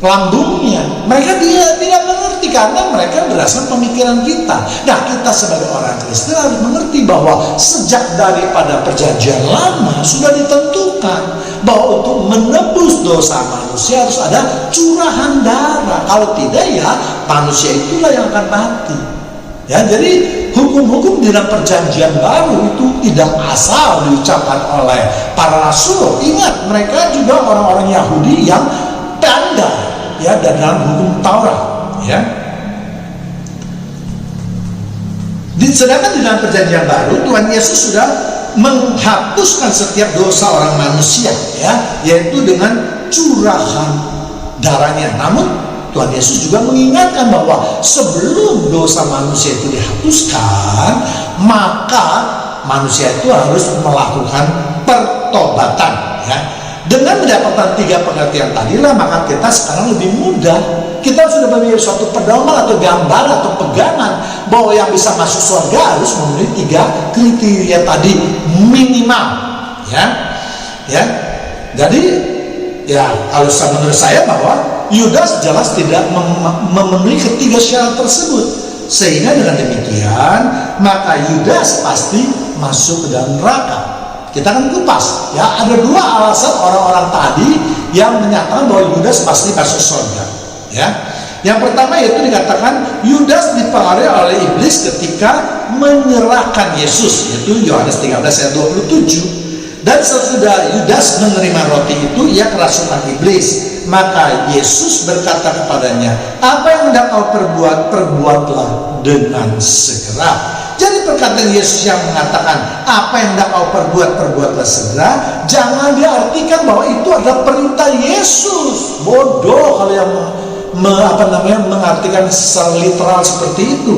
lambungnya. Mereka tidak mengerti karena mereka berdasarkan pemikiran kita. Nah, kita sebagai orang Kristen harus mengerti bahwa sejak daripada Perjanjian Lama sudah ditentukan bahwa untuk menebus dosa manusia harus ada curahan darah. Kalau tidak ya manusia itulah yang akan mati. Ya, jadi hukum-hukum di dalam Perjanjian Baru itu tidak asal diucapkan oleh para rasul. Ingat, mereka juga orang-orang Yahudi yang pandai ya dalam hukum Taurat ya. Sedangkan di dalam Perjanjian Baru Tuhan Yesus sudah menghapuskan setiap dosa orang manusia ya, yaitu dengan curahan darahnya. Namun Tuhan Yesus juga mengingatkan bahwa sebelum dosa manusia itu dihapuskan, maka manusia itu harus melakukan pertobatan ya. Dengan mendapatkan 3 pengertian tadilah, maka kita sekarang lebih mudah. Kita sudah memiliki suatu pedoman atau gambar atau pegangan bahwa yang bisa masuk surga harus memenuhi 3 kriteria tadi minimal, ya. Jadi, ya kalau menurut saya bahwa Yudas jelas tidak memenuhi ketiga syarat tersebut, sehingga dengan demikian maka Yudas pasti masuk ke dalam neraka. Kita akan kupas ya, ada dua alasan orang-orang tadi yang menyatakan bahwa Yudas pasti masuk surga ya. Yang pertama yaitu dikatakan Yudas dipengaruhi oleh iblis ketika menyerahkan Yesus, yaitu Yohanes 13 ayat 27. Dan sesudah Yudas menerima roti itu, ia kerasukan iblis. Maka Yesus berkata kepadanya, apa yang hendak kau perbuat, perbuatlah dengan segera. Jadi perkataan Yesus yang mengatakan apa yang hendak kau perbuat, perbuatlah segera, jangan diartikan bahwa itu adalah perintah Yesus. Bodoh kalau yang mengartikan secara literal seperti itu.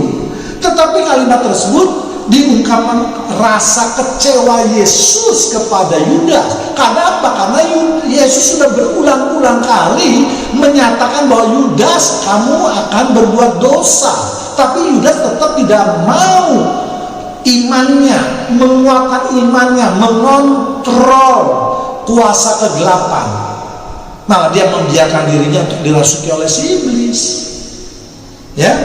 Tetapi kalimat tersebut diungkapkan rasa kecewa Yesus kepada Yudas. Karena apa? Karena Yesus sudah berulang-ulang kali menyatakan bahwa Yudas, kamu akan berbuat dosa. Tapi Yudas tetap tidak mau imannya, menguatkan imannya, mengontrol kuasa kegelapan. Malah dia membiarkan dirinya untuk dirasuki oleh si iblis. Ya.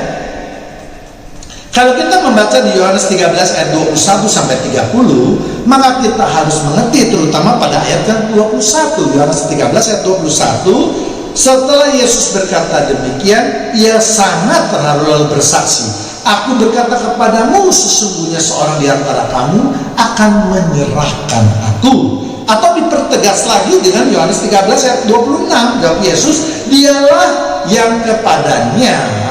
Kalau kita membaca di Yohanes 13 ayat 21 sampai 30, maka kita harus mengerti terutama pada ayat yang 21. Yohanes 13 ayat 21, setelah Yesus berkata demikian, ia sangat terharu lalu bersaksi, aku berkata kepadamu, sesungguhnya seorang di antara kamu akan menyerahkan aku. Atau dipertegas lagi dengan Yohanes 13 ayat 26, jawab Yesus, dialah yang kepadanya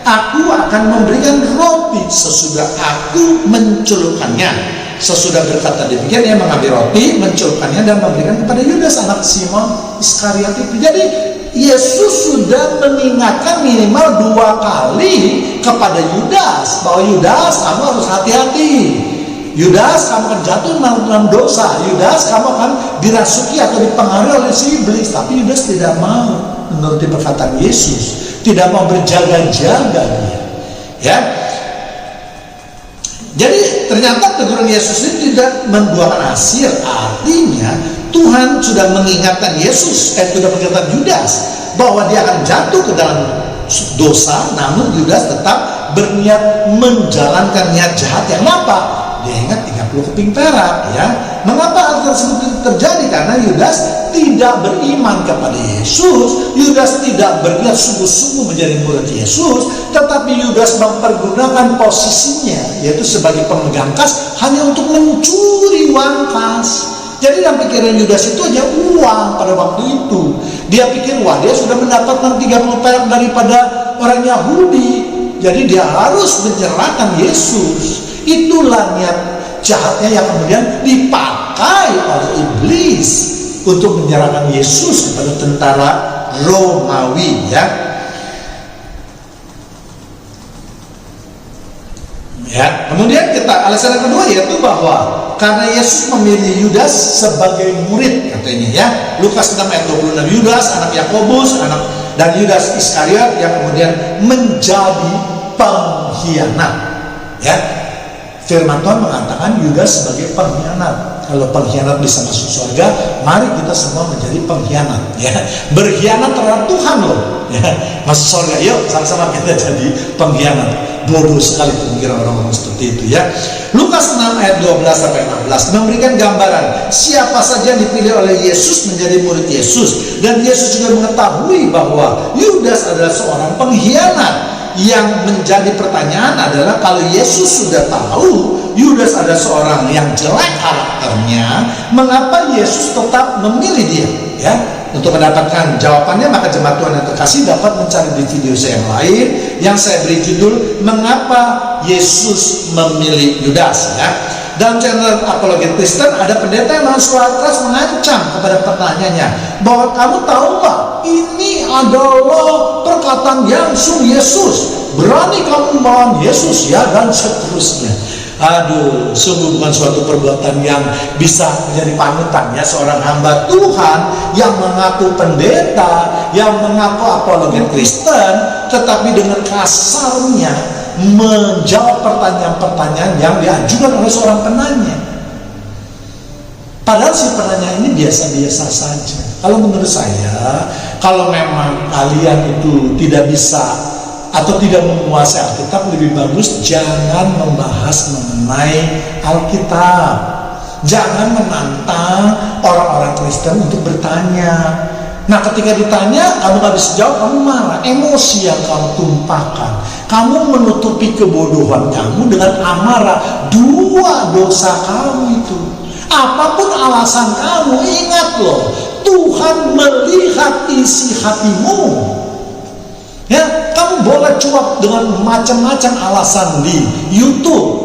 aku akan memberikan roti sesudah aku mencelupkannya. Sesudah berkata demikian, ia mengambil roti, mencelupkannya dan memberikan kepada Yudas anak Simon Iskariot itu. Jadi Yesus sudah mengingatkan minimal 2 kali kepada Yudas bahwa Yudas, kamu harus hati-hati. Yudas, kamu akan jatuh dalam dosa. Yudas, kamu akan dirasuki atau dipengaruhi oleh si iblis. Tapi Yudas tidak mau menuruti perkataan Yesus, tidak mau berjaga-jaga dia. Ya. Jadi ternyata teguran Yesus ini tidak membuahkan hasil. Artinya Tuhan sudah mengingatkan Yesus, sudah mengingatkan Yudas bahwa dia akan jatuh ke dalam dosa, namun Yudas tetap berniat menjalankan niat jahat yang apa? Dia ingat 30 keping perak ya. Mengapa hal tersebut terjadi? Karena Yudas tidak beriman kepada Yesus. Yudas tidak berniat sungguh-sungguh menjadi murid Yesus, tetapi Yudas mempergunakan posisinya yaitu sebagai pemegang kas hanya untuk mencuri uang kas. Jadi dalam pikiran Yudas itu hanya uang pada waktu itu. Dia pikir, wah dia sudah mendapatkan 30 perak daripada orang Yahudi, jadi dia harus menyerahkan Yesus. Itulah niat jahatnya yang kemudian dipakai oleh iblis untuk menyerahkan Yesus kepada tentara Romawi ya. Ya, kemudian alasan yang kedua yaitu bahwa karena Yesus memilih Yudas sebagai murid katanya ya. Lukas 6 ayat 26, Yudas anak Yakobus, dan Yudas Iskariot yang kemudian menjadi pengkhianat. Ya. Firman Tuhan mengatakan Yudas sebagai pengkhianat. Kalau pengkhianat bisa masuk surga, mari kita semua menjadi pengkhianat ya. Berkhianat terhadap Tuhan loh ya. Masuk surga, yuk sama-sama kita jadi pengkhianat. Bodoh sekali pemikiran orang-orang seperti itu ya. Lukas 6 ayat 12 sampai 16 memberikan gambaran siapa saja yang dipilih oleh Yesus menjadi murid Yesus, dan Yesus juga mengetahui bahwa Yudas adalah seorang pengkhianat. Yang menjadi pertanyaan adalah kalau Yesus sudah tahu Yudas ada seorang yang jelek karakternya, mengapa Yesus tetap memilih dia ya? Untuk mendapatkan jawabannya, maka jemaat Tuhan yang terkasih dapat mencari di video saya yang lain yang saya beri judul Mengapa Yesus Memilih Yudas ya. Dalam channel Apologet Kristen ada pendeta yang suara keras mengancam kepada pertanyaannya bahwa kamu tahu nggak, ini adalah perkataan yang sungguh Yesus, berani kamu melawan Yesus ya, dan seterusnya. Aduh, sungguh bukan suatu perbuatan yang bisa menjadi panutan ya. Seorang hamba Tuhan yang mengaku pendeta, yang mengaku apologet Kristen, tetapi dengan kasarnya menjawab pertanyaan-pertanyaan yang diajukan oleh seorang penanya. Padahal si penanya ini biasa-biasa saja. Kalau menurut saya, kalau memang kalian itu tidak bisa atau tidak menguasai Alkitab, lebih bagus jangan membahas mengenai Alkitab. Jangan menantang orang-orang Kristen untuk bertanya. Nah, ketika ditanya, kamu gak bisa jawab, kamu marah. Emosi yang kamu tumpahkan. Kamu menutupi kebodohan kamu dengan amarah. Dua dosa kamu itu. Apapun alasan kamu, ingat loh, Tuhan melihat isi hatimu. Ya, kamu boleh cuap dengan macam-macam alasan di YouTube.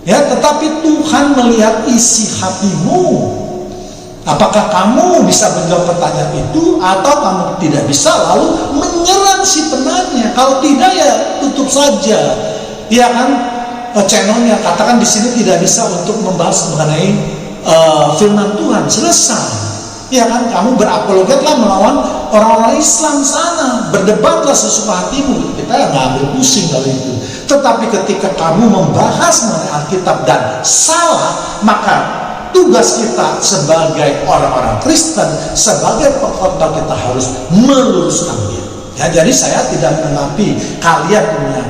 Ya, tetapi Tuhan melihat isi hatimu. Apakah kamu bisa menjawab pertanyaan itu, atau kamu tidak bisa lalu menyerang si penanya? Kalau tidak, ya tutup saja. Ya kan, channelnya katakan di sini tidak bisa untuk membahas mengenai firman Tuhan. Selesai. Ya kan, kamu berapologetlah melawan orang-orang Islam sana, berdebatlah sesuka hatimu. Kita nggak ambil pusing kalau itu. Tetapi ketika kamu membahas mengenai Alkitab dan salah, maka tugas kita sebagai orang-orang Kristen, sebagai pengkhotbah, kita harus meluruskan dia. Ya, jadi saya tidak menanggapi kalian punya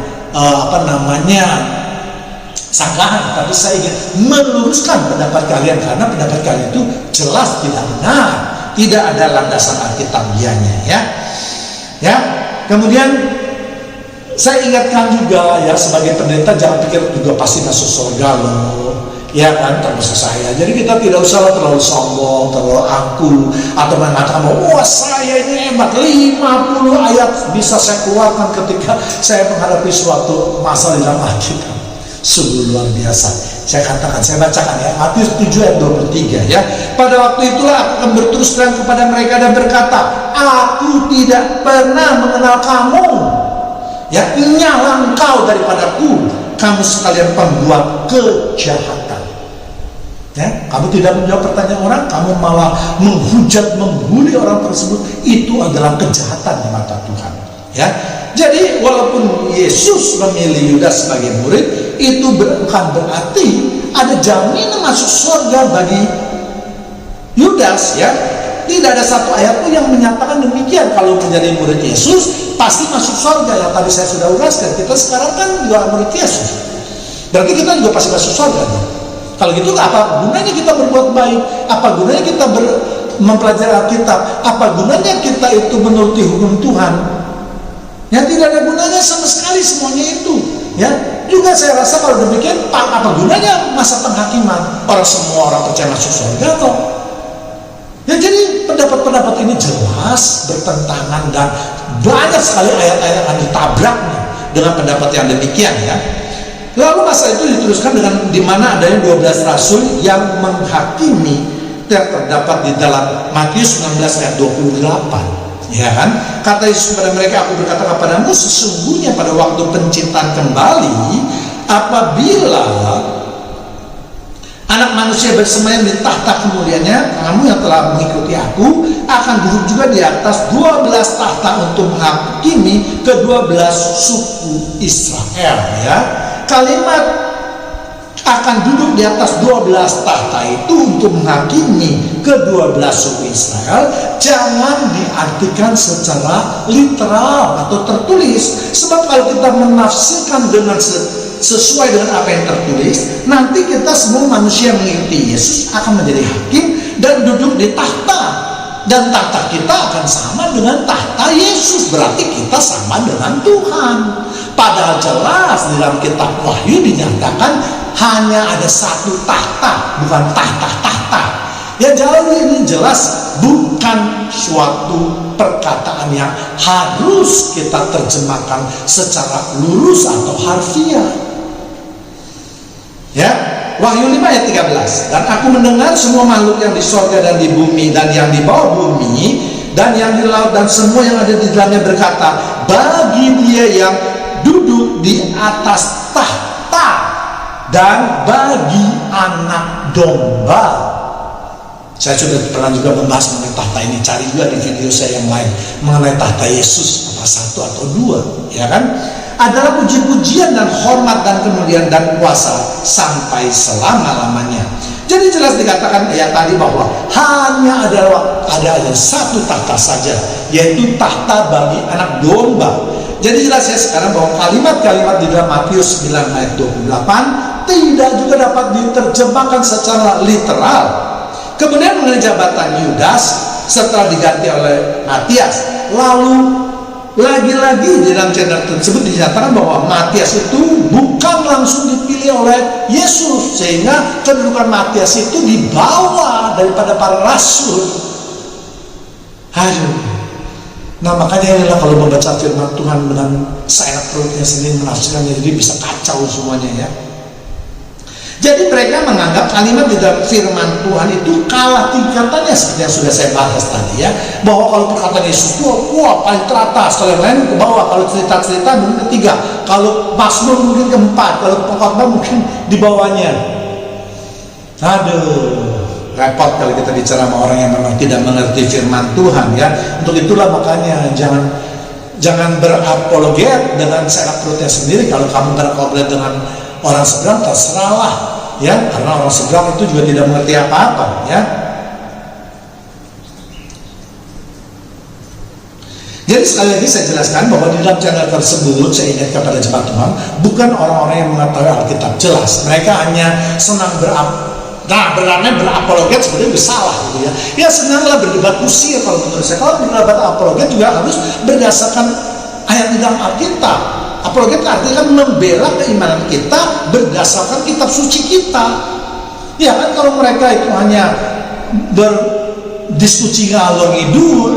sanggahan, tapi saya ingin meluruskan pendapat kalian, karena pendapat kalian itu jelas tidak benar, tidak ada landasan Alkitabiahnya, ya. Kemudian saya ingatkan juga, ya, sebagai pendeta, jangan pikir juga pasti masuk surga loh, ya kan, termasuk saya. Jadi kita tidak usah terlalu sombong, terlalu angku, atau mengatakan, wah saya ini hebat, 50 ayat bisa saya keluarkan ketika saya menghadapi suatu masalah di dalam Alkitab. Sungguh luar biasa. Saya katakan, saya bacakan ya, Matius 7 ayat 23 ya. Pada waktu itulah aku akan berterus terang kepada mereka dan berkata, aku tidak pernah mengenal kamu. Ya, nyala engkau daripadaku, kamu sekalian pembuat kejahatan. Ya, kamu tidak menjawab pertanyaan orang, kamu malah menghujat, membuli orang tersebut. Itu adalah kejahatan di mata Tuhan. Ya, jadi walaupun Yesus memilih Yudas sebagai murid, itu bukan berarti ada jaminan masuk surga bagi Yudas, ya. Tidak ada satu ayat pun yang menyatakan demikian. Kalau menjadi murid Yesus pasti masuk surga. Yang tadi saya sudah uraskan, kita sekarang kan juga murid Yesus, berarti kita juga pasti masuk surga. Kalau gitu, apa gunanya kita berbuat baik? Apa gunanya kita mempelajari Alkitab? Apa gunanya kita itu menuruti hukum Tuhan? Ya, tidak ada gunanya sama sekali semuanya itu. Ya, juga saya rasa kalau demikian, apa gunanya masa penghakiman? Orang semua orang percaya masuk surga kok. Ya, jadi pendapat-pendapat ini jelas bertentangan, dan banyak sekali ayat-ayat yang ditabraknya dengan pendapat yang demikian, ya. Lalu masalah itu diteruskan dengan di mana adanya 12 rasul yang menghakimi, yang terdapat di dalam Matius 19 ayat 28. Ya kan? Kata Yesus kepada mereka, aku berkata kepadamu, sesungguhnya pada waktu penciptaan kembali, apabila Anak Manusia bersemayam di tahta kemuliaannya, kamu yang telah mengikuti aku akan duduk juga di atas 12 tahta untuk menghakimi ke-12 suku Israel. Ya, kalimat akan duduk di atas 12 tahta itu untuk menghakimi ke-12 suku Israel jangan diartikan secara literal atau tertulis. Sebab kalau kita menafsirkan dengan sesuai dengan apa yang tertulis, nanti kita semua manusia yang mengikuti Yesus akan menjadi hakim dan duduk di tahta, dan tahta kita akan sama dengan tahta Yesus, berarti kita sama dengan Tuhan. Padahal jelas di dalam kitab Wahyu dinyatakan hanya ada satu tahta, bukan tahta-tahta. Ya, jauh ini jelas bukan suatu perkataan yang harus kita terjemahkan secara lurus atau harfiah. Ya, Wahyu 5 ayat 13. Dan aku mendengar semua makhluk yang di surga dan di bumi dan yang di bawah bumi dan yang di laut dan semua yang ada di dalamnya berkata, bagi Dia yang duduk di atas tahta dan bagi Anak Domba. Saya sudah pernah juga membahas mengenai tahta ini, cari juga di video saya yang lain mengenai tahta Yesus, apa 1 atau 2, ya kan? Adalah puji-pujian dan hormat dan kemuliaan dan kuasa sampai selama-lamanya. Jadi jelas dikatakan ya tadi bahwa hanya ada satu tahta saja, yaitu tahta bagi Anak Domba. Jadi jelas ya sekarang bahwa kalimat-kalimat di dalam Matius 9 ayat 28 tidak juga dapat diterjemahkan secara literal. Kemudian mengenai jabatan Yudas setelah diganti oleh Matias, lalu lagi-lagi di dalam channel tersebut dinyatakan bahwa Matias itu bukan langsung dipilih oleh Yesus, sehingga kedudukan Matias itu dibawa daripada para rasul. Aduh. Nah makanya inilah kalau membaca firman Tuhan dengan seenak perutnya sendiri menafsirkannya, jadi bisa kacau semuanya ya. Jadi mereka menganggap kalimat di dalam firman Tuhan itu kalah tingkatannya, seperti yang sudah saya bahas tadi ya, bahwa kalau perkataan Yesus itu paling teratas, kalau yang lain ke bawah, kalau cerita-cerita mungkin ketiga, kalau Mazmur mungkin keempat, kalau pengkhotbah mungkin di bawahnya. Aduh, repot kalau kita bicara sama orang yang memang tidak mengerti firman Tuhan ya. Untuk itulah makanya jangan berapologet dengan seenak perutnya sendiri. Kalau kamu berapologet dengan orang seberang, terserahlah ya, karena orang seberang itu juga tidak mengerti apa-apa ya. Jadi sekali lagi saya jelaskan bahwa di dalam channel tersebut saya ingatkan kepada jemaat Tuhan, bukan orang-orang yang mengetahui Alkitab jelas. Mereka hanya senang berapologet sebenarnya bersalah gitu ya. Ya senanglah berdebat kusir kalau menurut saya. Kalau berdebat apologet juga harus berdasarkan ayat di dalam Alkitab. Apologet artinya kan membela keimanan kita berdasarkan kitab suci kita. Ya kan, kalau mereka itu hanya berdiskusi ngalor ngidul,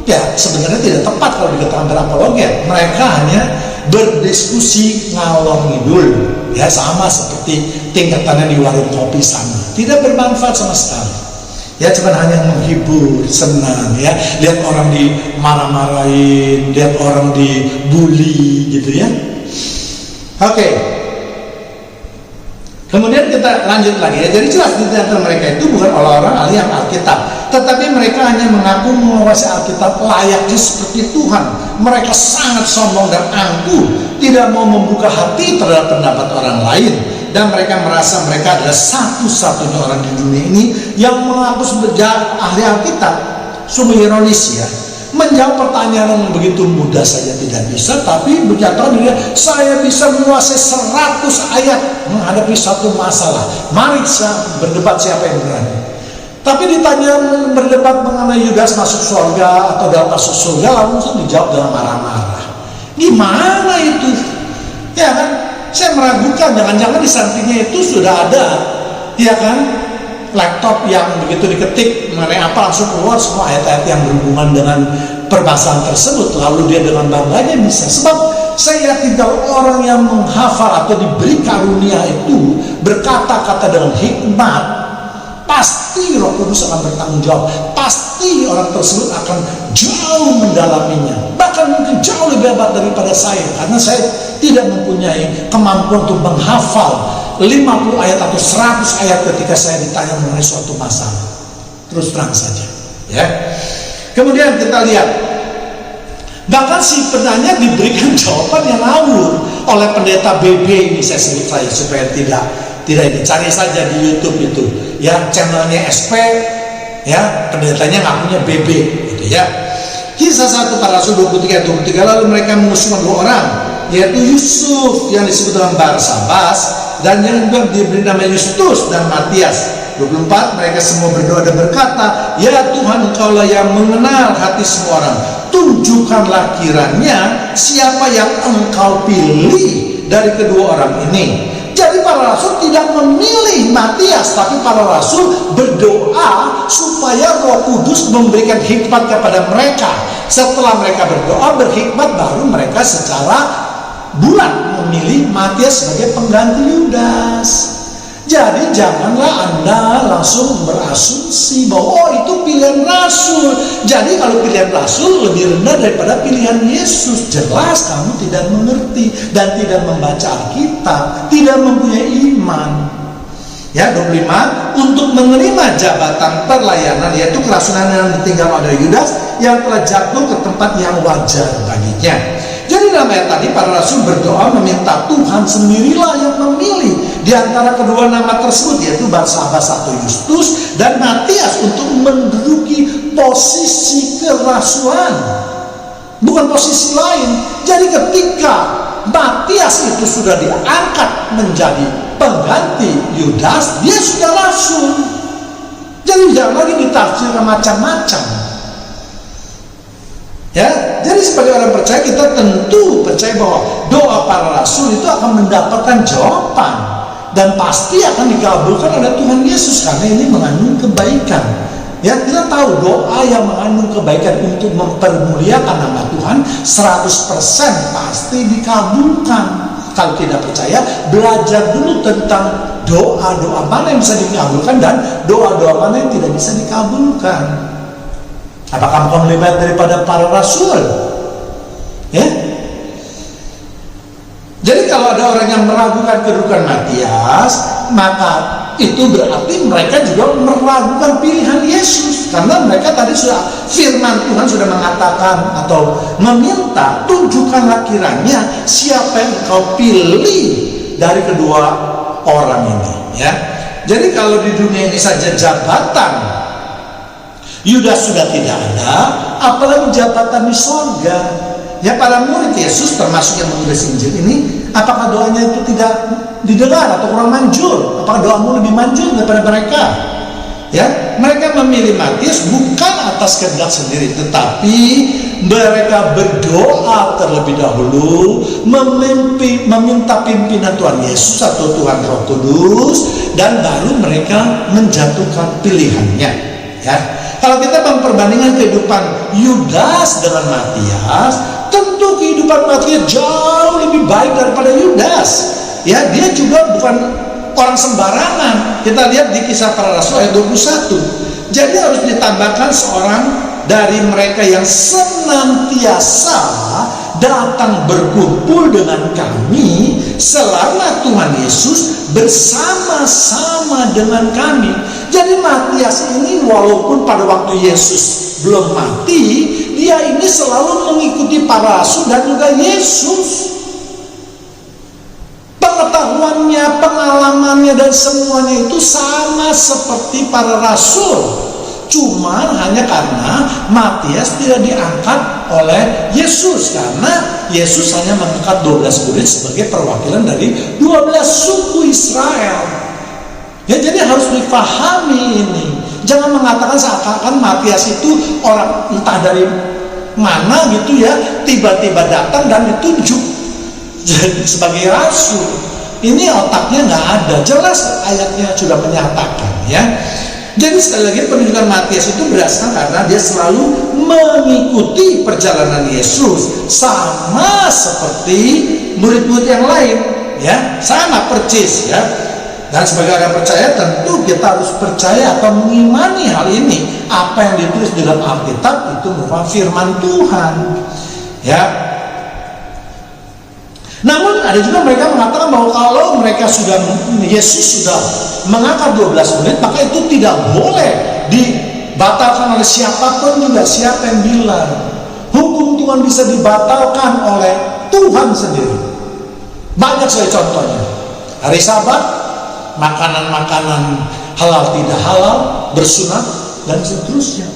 ya sebenarnya tidak tepat kalau dikatakan berapologet. Mereka hanya berdiskusi ngalor ngidul, ya sama seperti tingkatannya di warung kopi sana. Tidak bermanfaat sama sekali. Ya cuma hanya menghibur, senang ya, lihat orang dimarah-marahin, lihat orang dibully gitu ya. Oke. Kemudian kita lanjut lagi ya. Jadi jelas di antara mereka itu bukan orang-orang ahli Alkitab, tetapi mereka hanya mengaku menguasai Alkitab layaknya seperti Tuhan. Mereka sangat sombong dan angkuh, tidak mau membuka hati terhadap pendapat orang lain. Dan mereka merasa mereka adalah satu-satunya orang di dunia ini yang mengaku sebagai ahli Alkitab. Sungguh ironis ya, menjawab pertanyaan yang begitu mudah saja tidak bisa, tapi berkata dia, saya bisa menguasai 100 ayat menghadapi satu masalah. Mari berdebat siapa yang berani. Tapi ditanya berdebat mengenai Yudas masuk surga atau dalam masuk surga, langsung dijawab dengan marah-marah. Gimana itu? Ya kan? Saya meragukan, jangan-jangan di sampingnya itu sudah ada, ya kan, laptop yang begitu diketik mengenai apa langsung keluar semua ayat-ayat yang berhubungan dengan perbahasan tersebut, lalu dia dengan bangganya bisa. Sebab saya tinggal orang yang menghafal atau diberi karunia itu berkata-kata dengan hikmat, pasti Roh Kudus akan bertanggung jawab, pasti orang tersebut akan jauh mendalaminya, bahkan mungkin jauh lebih hebat daripada saya, karena saya tidak mempunyai kemampuan untuk menghafal 50 ayat atau 100 ayat ketika saya ditanya mengenai suatu masalah. Terus terang saja ya. Kemudian kita lihat, bahkan si penanya diberikan jawaban yang ngawur oleh pendeta BB ini, saya sebut saja supaya tidak ini, cari saja di YouTube itu ya, channelnya SP ya, pendetanya ngakunya BB gitu ya. Kisah 1 para Rasul 23 lalu mereka mengusung 2 orang, yaitu Yusuf yang disebut dengan Barsabas dan yang juga diberi nama Justus dan Matias. 24 mereka semua berdoa dan berkata, ya Tuhan, Engkaulah yang mengenal hati semua orang, tunjukkanlah kiranya siapa yang Engkau pilih dari kedua orang ini. Jadi para rasul tidak memilih Matias, tapi para rasul berdoa supaya Roh Kudus memberikan hikmat kepada mereka. Setelah mereka berdoa berhikmat, baru mereka secara bulat memilih Matias sebagai pengganti Yudas. Jadi janganlah Anda langsung berasumsi bahwa oh itu pilihan rasul. Jadi kalau pilihan rasul lebih rendah daripada pilihan Yesus, jelas kamu tidak mengerti dan tidak membaca Alkitab, tidak mempunyai iman. Ya, 25, untuk menerima jabatan perlayanan, yaitu kerasulan yang ditinggal oleh Yudas yang telah jatuh ke tempat yang wajar baginya. Jadi dalam ayat tadi para rasul berdoa meminta Tuhan sendirilah yang memilih di antara kedua nama tersebut, yaitu Barsabas atau Justus dan Matias, untuk menduduki posisi kerasulan, bukan posisi lain. Jadi ketika Matias itu sudah diangkat menjadi pengganti Yudas, dia sudah rasul. Jadi jangan lagi ditafsirkan macam-macam. Ya, jadi sebagai orang percaya kita tentu percaya bahwa doa para rasul itu akan mendapatkan jawaban dan pasti akan dikabulkan oleh Tuhan Yesus karena ini mengandung kebaikan. Ya, kita tahu doa yang mengandung kebaikan untuk mempermuliakan nama Tuhan 100% pasti dikabulkan. Kalau tidak percaya, belajar dulu tentang doa-doa mana yang bisa dikabulkan dan doa-doa mana yang tidak bisa dikabulkan. Apakah engkau lebih baik daripada para rasul? Ya. Jadi kalau ada orang yang meragukan kedudukan Matias, maka itu berarti mereka juga meragukan pilihan Yesus, karena mereka tadi sudah firman Tuhan sudah mengatakan atau meminta, tunjukkanlah kiranya siapa yang kau pilih dari kedua orang ini. Ya. Jadi kalau di dunia ini saja jabatan Yudas sudah tidak ada, apalagi jabatan di sorga. Ya, para murid Yesus termasuk yang menulis Injil ini, apakah doanya itu tidak didengar atau kurang manjur? Apakah doamu lebih manjur daripada mereka? Ya, mereka memilih Matias bukan atas kehendak sendiri, tetapi mereka berdoa terlebih dahulu, meminta pimpinan Tuhan Yesus atau Tuhan Roh Kudus, dan baru mereka menjatuhkan pilihannya. Ya. Kalau kita memperbandingkan kehidupan Yudas dengan Matias, tentu kehidupan Matias jauh lebih baik daripada Yudas. Ya, dia juga bukan orang sembarangan. Kita lihat di Kisah Para Rasul ayat 21. Jadi harus ditambahkan seorang dari mereka yang senantiasa datang berkumpul dengan kami selama Tuhan Yesus bersama-sama dengan kami. Jadi Matias ini walaupun pada waktu Yesus belum mati, dia ini selalu mengikuti para rasul dan juga Yesus. Pengetahuannya, pengalamannya dan semuanya itu sama seperti para rasul. Cuma hanya karena Matias tidak diangkat oleh Yesus, karena Yesus hanya mengangkat 12 murid sebagai perwakilan dari 12 suku Israel. Ya, jadi harus dipahami ini. Jangan mengatakan seakan-akan Matias itu orang entah dari mana gitu ya, tiba-tiba datang dan ditunjuk sebagai rasul. Ini otaknya nggak ada. Jelas ayatnya sudah menyatakan ya. Jadi sekali lagi penunjukan Matias itu berasal karena dia selalu mengikuti perjalanan Yesus sama seperti murid-murid yang lain, ya, sama percis ya. Dan sebagai orang percaya tentu kita harus percaya atau mengimani hal ini. Apa yang ditulis dalam Alkitab itu merupakan firman Tuhan, ya. Namun ada juga mereka mengatakan bahwa kalau mereka sudah, Yesus sudah mengangkat 12 murid, maka itu tidak boleh dibatalkan oleh siapapun juga. Siapa yang bilang hukum Tuhan bisa dibatalkan oleh Tuhan sendiri? Banyak sekali contohnya. Hari Sabat, makanan-makanan halal tidak halal, bersunat dan seterusnya.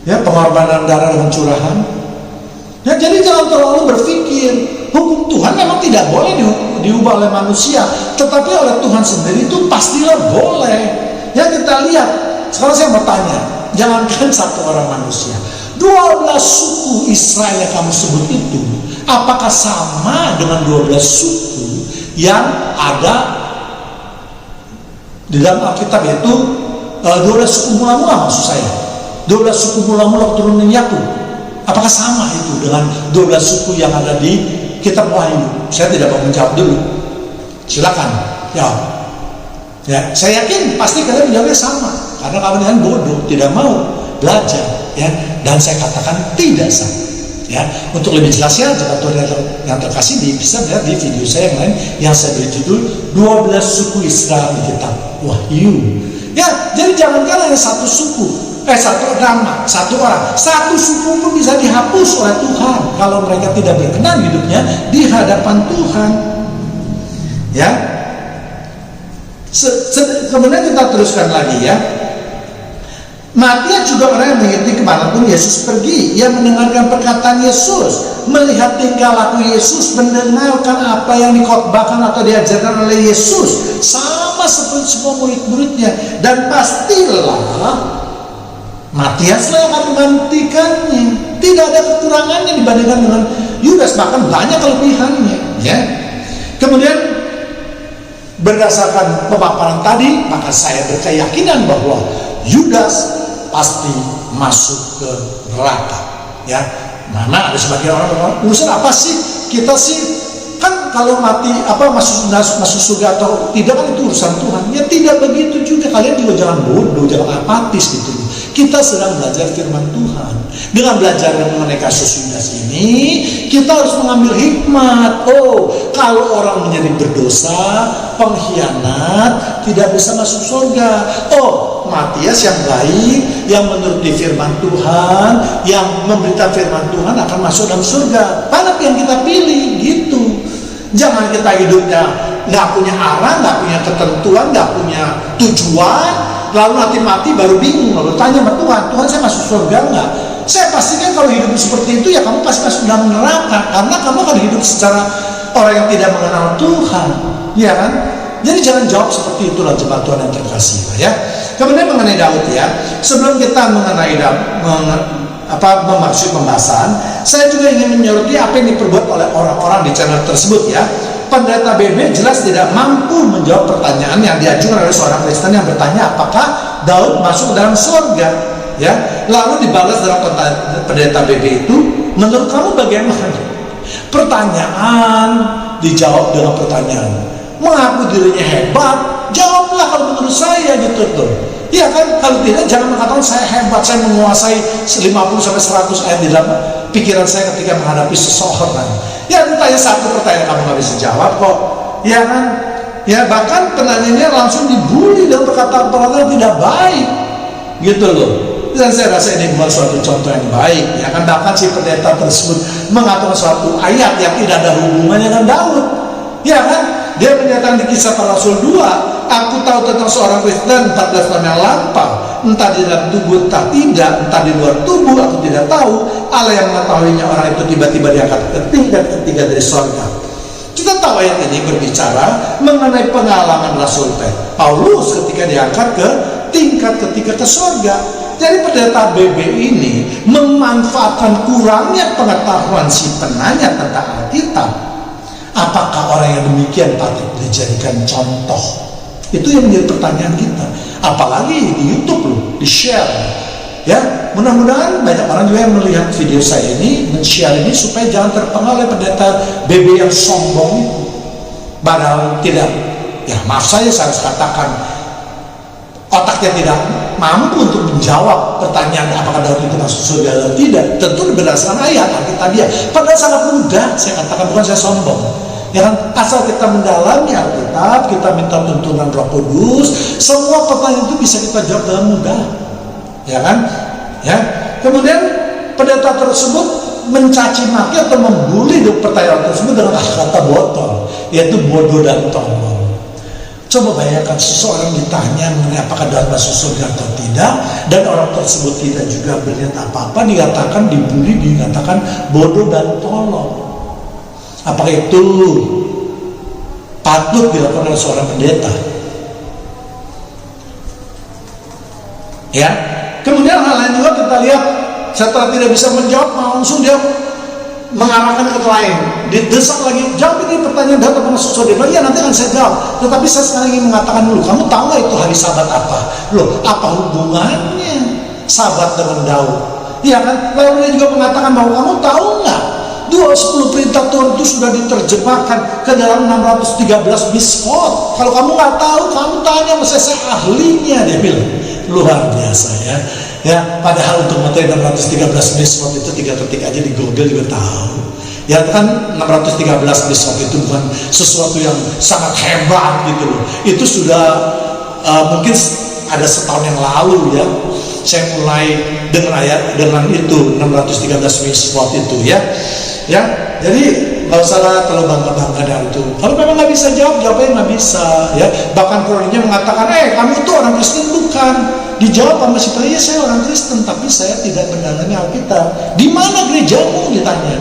Ya, pengorbanan darah dengan curahan. Ya, jadi jangan terlalu berpikir hukum Tuhan memang tidak boleh diubah oleh manusia, tetapi oleh Tuhan sendiri itu pastilah boleh. Ya, kita lihat. Sekarang saya mau tanya, jangankan satu orang manusia, 12 suku Israel yang kamu sebut itu, apakah sama dengan 12 suku yang ada di dalam Alkitab, yaitu 12 suku mula-mula, maksud saya 12 suku mula-mula keturunan Yakub? Apakah sama itu dengan 12 suku yang ada di kitab Wahyu? Saya tidak mau menjawab dulu. Silakan jawab. Ya, saya yakin pasti kalian menjawabnya sama, karena kalian bodoh, tidak mau belajar. Ya, dan saya katakan tidak sama. Ya, untuk lebih jelasnya, jika Tuhan yang terkasih bisa lihat di video saya yang lain yang saya beri judul 12 suku Israel di kitab Wahyu. Ya, jadi jangankan hanya satu suku, satu agama, satu orang, satu suku pun bisa dihapus oleh Tuhan kalau mereka tidak berkenan hidupnya di hadapan Tuhan. Ya. Kemudian kita teruskan lagi ya. Matias juga orang yang mengikuti kemanapun Yesus pergi. Ia mendengarkan perkataan Yesus, melihat tingkah laku Yesus, mendengarkan apa yang dikhotbahkan atau diajarkan oleh Yesus, sama seperti semua murid-muridnya. Dan pastilah Matiaslah yang akan menggantikannya. Tidak ada kekurangannya dibandingkan dengan Yudas, bahkan banyak kelebihannya. Ya. Kemudian berdasarkan pemaparan tadi, maka saya berkeyakinan bahwa Yudas pasti masuk ke neraka. Ya, mana ada sebagian orang urusan apa sih kita sih, kan kalau mati masuk surga atau tidak kan itu urusan Tuhan. Ya tidak begitu juga, kalian juga jangan bodoh, jangan apatis gitu. Kita sedang belajar firman Tuhan. Dengan belajar mengenai kasus Yudas ini, kita harus mengambil hikmat. Oh, kalau orang menjadi berdosa, pengkhianat, tidak bisa masuk surga. Oh, Matias yang baik, yang menuruti firman Tuhan, yang memberitakan firman Tuhan akan masuk dalam surga. Mana yang kita pilih gitu. Jangan kita hidupnya nggak punya arah, nggak punya ketentuan, nggak punya tujuan, lalu nanti mati baru bingung, lalu tanya sama Tuhan, Tuhan saya masuk surga nggak? Saya pastikan kalau hidup seperti itu ya kamu pasti masuk dalam neraka, karena kamu akan hidup secara orang yang tidak mengenal Tuhan, ya kan? Jadi jangan jawab seperti itulah jemaat Tuhan yang terkasih, ya. Kemudian mengenai Daud, ya, sebelum kita mengenai memaksud pembahasan, saya juga ingin menyoroti apa yang diperbuat oleh orang-orang di channel tersebut, ya. Pendeta BB jelas tidak mampu menjawab pertanyaan yang diajukan oleh seorang Kristen yang bertanya apakah Daud masuk dalam surga, ya. Lalu dibalas dalam pendeta BB itu, menurut kamu bagaimana? Pertanyaan dijawab dengan pertanyaan. Mengaku dirinya hebat, jawablah kalau menurut saya gitu tuh. Iya kan, kalau tidak jangan mengatakan saya hebat, saya menguasai 50-100 ayat di dalam pikiran saya ketika menghadapi seseorang. Ya ditanya satu pertanyaan kamu nggak bisa jawab kok, ya kan? Ya bahkan penanyanya langsung dibully dengan perkataan-perkataan tidak baik, gitu loh. Dan saya rasa ini bukan suatu contoh yang baik, ya kan? Bahkan si pendeta tersebut mengatakan suatu ayat yang tidak ada hubungannya dengan Daud, ya kan? Dia menyatakan di Kisah Para Rasul 2, aku tahu tentang seorang Kristen 14 tahun yang lampau, entah di dalam tubuh entah tidak, entah di luar tubuh aku tidak tahu. Allah yang mengetahuinya, orang itu tiba-tiba diangkat ke tingkat ketiga dari surga. Kita tahu ayat ini berbicara mengenai pengalaman Rasul Paulus ketika diangkat ke tingkat ketiga ke surga. Jadi pendeta BB ini memanfaatkan kurangnya pengetahuan si penanya tentang Alkitab. Apakah orang yang demikian patut dijadikan contoh? Itu yang menjadi pertanyaan kita. Apalagi di YouTube loh, di-share. Ya, mudah-mudahan banyak orang juga yang melihat video saya ini, men-share ini supaya jangan terpengaruh oleh pendeta BB yang sombong itu. Padahal tidak. Ya, maaf saya harus katakan otaknya tidak mampu untuk menjawab pertanyaan apakah Daud itu masuk surga atau tidak. Tentu berdasarkan ayat Alkitabiah. Padahal sangat mudah, saya katakan, bukan saya sombong. Ya kan, asal kita mendalami Alkitab, kita minta tuntunan Roh Kudus, semua pertanyaan itu bisa kita jawab dengan mudah. Ya kan? Ya. Kemudian pendeta tersebut mencaci maki atau membuli pertanyaan tersebut dengan kata botol, yaitu bodoh dan tolol. Coba bayangkan seseorang ditanya mengenai apakah Daud masuk surga atau tidak, dan orang tersebut tidak juga berniat apa-apa, dikatakan dibully, dikatakan bodoh dan tolol. Apakah itu patut dilakukan oleh seorang pendeta? Ya. Kemudian hal lain juga kita lihat, setelah tidak bisa menjawab, langsung dia mengarahkan ke lain, didesak lagi, jawab ini pertanyaan Daud apa masuk surga? Ya nanti akan saya jawab. Tetapi saya sekarang ingin mengatakan dulu, kamu tahu nggak itu hari Sabat apa? Loh, apa hubungannya Sabat dengan Daud? Iya kan? Lalu dia juga mengatakan bahwa kamu tahu nggak? 10 perintah Tuhan itu sudah diterjemahkan ke dalam 613 mitzvot. Kalau kamu nggak tahu, kamu tanya sama saya ahlinya, dia bilang. Luar biasa ya. Ya, padahal untuk materi 613 mitzvot itu 3 ketik aja di Google juga tahu. Ya kan 613 mitzvot itu bukan sesuatu yang sangat hebat gitu loh. Itu sudah mungkin ada setahun yang lalu ya. Saya mulai dengan itu 613 mitzvot itu ya. Ya, jadi nggak usah terlalu bangga-bangga dari itu. Kalau memang nggak bisa jawab, jawabnya nggak bisa, ya. Bahkan kroninya mengatakan, kamu itu orang Kristen bukan? Dijawab sama si pria, saya orang Kristen, tapi saya tidak mendalami Alkitab. Di mana gerejamu? Ditanya.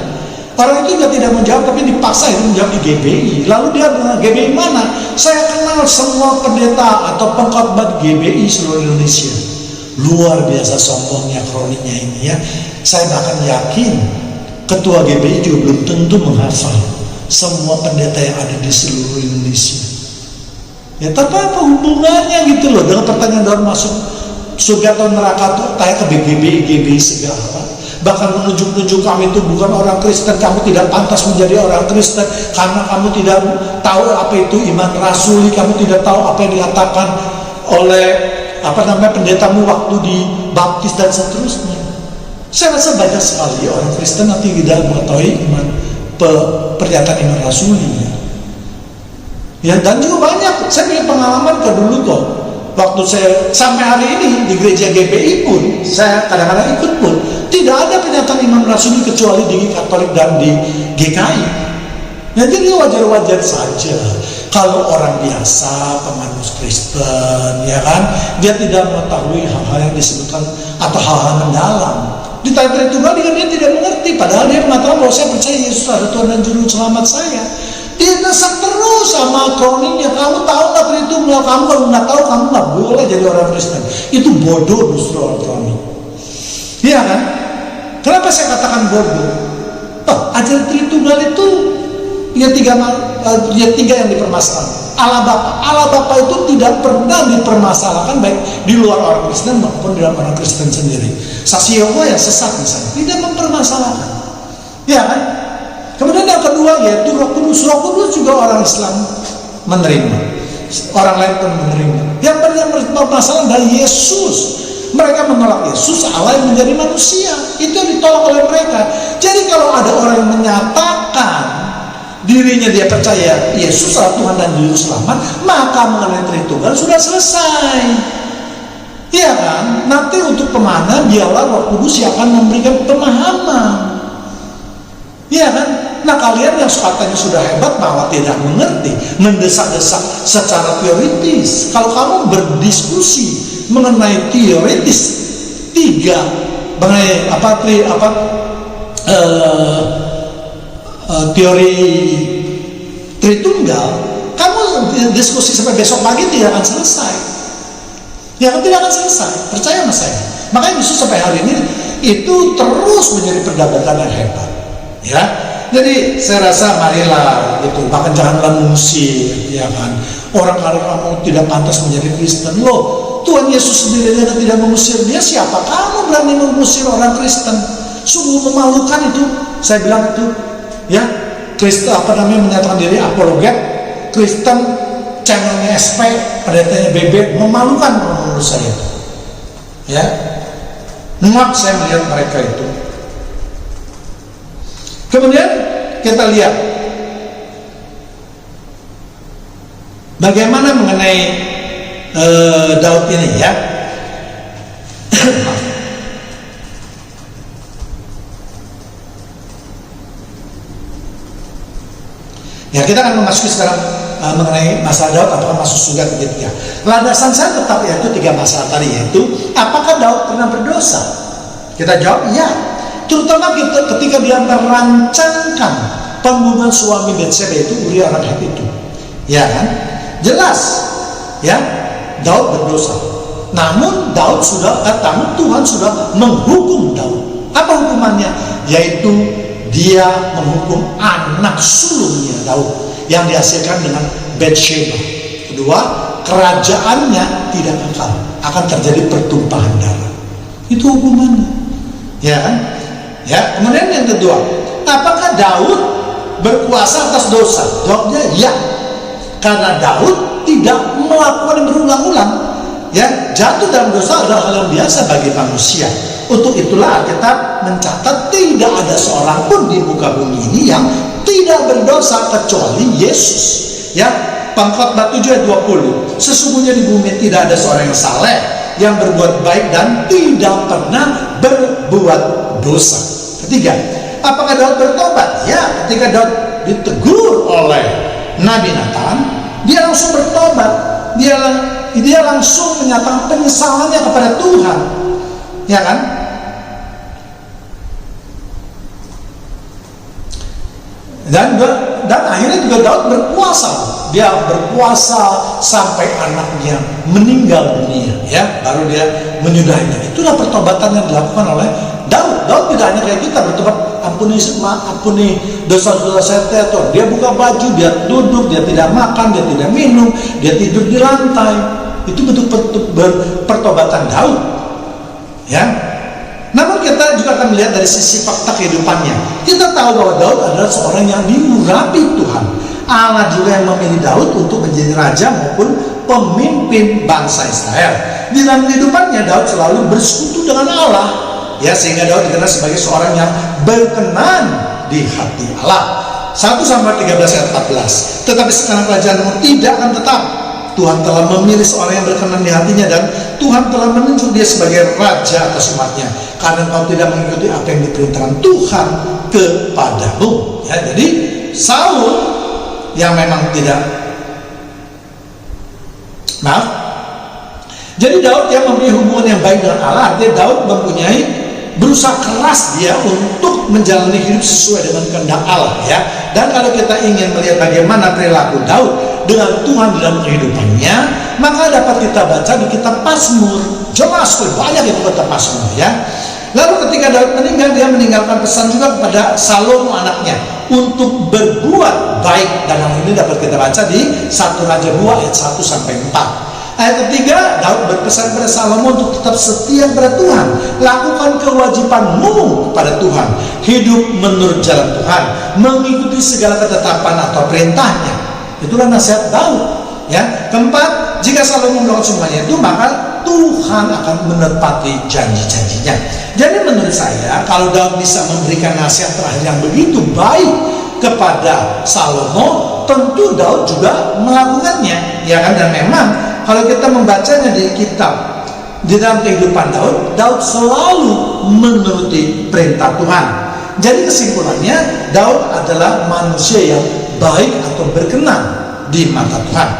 Orang itu juga tidak menjawab, tapi dipaksa itu menjawab di GBI. Lalu dia bilang, GBI mana? Saya kenal semua pendeta atau pengkhotbah di GBI seluruh Indonesia. Luar biasa sombongnya kroninya ini, ya. Saya bahkan yakin ketua GBI juga belum tentu menghafal semua pendeta yang ada di seluruh Indonesia. Ya, tapi apa hubungannya gitu loh dengan pertanyaan dalam masuk surga atau neraka tuh kayak ke GBI segala. Bahkan menunjuk-nunjuk kami itu bukan orang Kristen, kamu tidak pantas menjadi orang Kristen karena kamu tidak tahu apa itu iman rasuli, kamu tidak tahu apa yang dikatakan oleh pendetamu waktu dibaptis dan seterusnya. Saya rasa banyak sekali orang Kristen nanti tidak mengetahui pernyataan iman rasuli. Ya, dan juga banyak, saya punya pengalaman dulu kok. Waktu saya sampai hari ini di gereja GBI pun, saya kadang-kadang ikut pun, tidak ada pernyataan iman rasuli kecuali di Katolik dan di GKI. Ya, jadi wajar-wajar saja kalau orang biasa, pemanus Kristen, ya kan, dia tidak mengetahui hal-hal yang disebutkan atau hal-hal mendalam. Ditanya Tritunggal dia tidak mengerti, padahal dia mengatakan bahwa saya percaya Yesus ada Tuhan dan Juru Selamat saya. Dia desak terus sama kroninya, kamu tahu nggak Tritunggal? Kamu kalau nggak tahu, kamu nggak boleh jadi orang Kristen. Itu bodoh justru orang kroni. Iya kan? Kenapa saya katakan bodoh? Ajaran Tritunggal itu ya tiga yang dipermasalahkan. Allah Bapa itu tidak pernah dipermasalahkan baik di luar orang Kristen maupun di dalam orang Kristen sendiri. Saksi Yehova yang sesat misalnya tidak mempermasalahkan, ya kan? Kemudian yang kedua yaitu Roh Kudus. Roh Kudus juga orang Islam menerima, orang lain pun menerima. Yang bermasalah dari Yesus. Mereka menolak Yesus, Allah yang menjadi manusia. Itu yang ditolak oleh mereka. Jadi kalau ada orang yang menyatakan dirinya dia percaya Yesus adalah Tuhan dan Juru Selamat, maka mengenai Tritunggal sudah selesai. Iya kan? Nanti untuk pemaham biarlah Roh Kudus yang akan memberikan pemahaman. Iya kan? Nah, kalian yang katanya sudah hebat bahwa tidak mengerti, mendesak-desak secara teoritis. Kalau kamu berdiskusi mengenai teoritis mengenai teori Tritunggal, kamu diskusi sampai besok pagi tidak akan selesai. Ya, tidak akan selesai. Percaya sama saya. Makanya justru sampai hari ini itu terus menjadi perdebatan yang hebat. Ya, jadi saya rasa marilah itu, bahkan janganlah mengusir, ya kan. Orang kalau kamu tidak pantas menjadi Kristen, loh, Tuhan Yesus sendiri yang tidak mengusir dia, siapa kamu berani mengusir orang Kristen? Sungguh memalukan itu. Saya bilang itu, ya, Kristen menyatakan diri apologet, Kristen channelnya SP, pendetanya BB, memalukan menurut saya. Ya, muak saya melihat mereka itu. Kemudian kita lihat bagaimana mengenai Daud ini, ya. Ya, kita akan memasuki sekarang mengenai masalah Daud apakah masuk surga atau tidak. Landasan saya tetap yaitu tiga masalah tadi, yaitu apakah Daud pernah berdosa? Kita jawab ya. Terutama ketika dia merancangkan pembunuhan suami Batseba itu Uria orang Het itu, ya kan? Jelas, ya, Daud berdosa. Namun Tuhan sudah menghukum Daud. Apa hukumannya? Yaitu dia menghukum anak sulungnya Daud yang dihasilkan dengan Batseba. Kedua, kerajaannya tidak kekal, akan terjadi pertumpahan darah. Itu hukumannya, ya kan? Ya, kemudian yang kedua, apakah Daud berkuasa atas dosa? Jawabnya ya, karena Daud tidak melakukan berulang-ulang. Ya, jatuh dalam dosa adalah hal yang biasa bagi manusia. Untuk itulah Alkitab mencatat tidak ada seorang pun di muka bumi ini yang tidak berdosa kecuali Yesus. Ya, Pengkhotbah 7 ayat 20. Sesungguhnya di bumi tidak ada seorang yang saleh, yang berbuat baik dan tidak pernah berbuat dosa. Ketiga, apakah Daud bertobat? Ya, ketika Daud ditegur oleh Nabi Nathan, dia langsung bertobat. Dia langsung menyatakan penyesalannya kepada Tuhan, ya kan? Dan akhirnya juga Daud berpuasa. Dia berpuasa sampai anaknya meninggal dunia, ya, baru dia menyudahinya. Itulah pertobatan yang dilakukan oleh Daud. Daud tidak hanya kayak kita bertobat, ampuni dosa-dosa saya. Dia buka baju, dia duduk, dia tidak makan, dia tidak minum, dia tidur di lantai. Itu bentuk pertobatan Daud, ya. Namun kita juga akan melihat dari sisi fakta kehidupannya. Kita tahu bahwa Daud adalah seorang yang diurapi Tuhan. Allah juga yang memilih Daud untuk menjadi raja maupun pemimpin bangsa Israel. Di dalam kehidupannya Daud selalu bersekutu dengan Allah, ya, sehingga Daud dikenal sebagai seorang yang berkenan di hati Allah. 1 Samuel 13 ayat 14. Tetapi sekarang kerajaanmu tidak akan tetap. Tuhan telah memilih seorang yang berkenan di hatinya, dan Tuhan telah menunjuk dia sebagai raja atas umatnya, karena engkau tidak mengikuti apa yang diperintahkan Tuhan kepadamu. Ya, jadi Saul yang memang tidak, jadi Daud yang mempunyai hubungan yang baik dengan Allah. Artinya Daud berusaha keras dia untuk menjalani hidup sesuai dengan kehendak Allah, ya. Dan kalau kita ingin melihat bagaimana perilaku Daud dengan Tuhan dalam kehidupannya, maka dapat kita baca di kitab Mazmur. Jelas banyak itu kitab Mazmur, ya. Lalu ketika Daud meninggal, dia meninggalkan pesan juga kepada Salomo anaknya untuk berbuat baik. Dan hal ini dapat kita baca di 1 Raja 2 ayat 1 sampai 4. Ayat ketiga, Daud berpesan kepada Salomo untuk tetap setia kepada Tuhan. Lakukan kewajibanmu kepada Tuhan, hidup menurut jalan Tuhan, mengikuti segala ketetapan atau perintahnya. Itulah nasihat Daud, ya. Keempat, jika Salomo melakukan semuanya itu, maka Tuhan akan menepati janji-janjinya. Jadi menurut saya, kalau Daud bisa memberikan nasihat terakhir yang begitu baik kepada Salomo, tentu Daud juga melakukannya, ya kan? Dan memang kalau kita membacanya di kitab, di dalam kehidupan Daud selalu menuruti perintah Tuhan. Jadi kesimpulannya, Daud adalah manusia yang baik atau berkenan di mata Tuhan.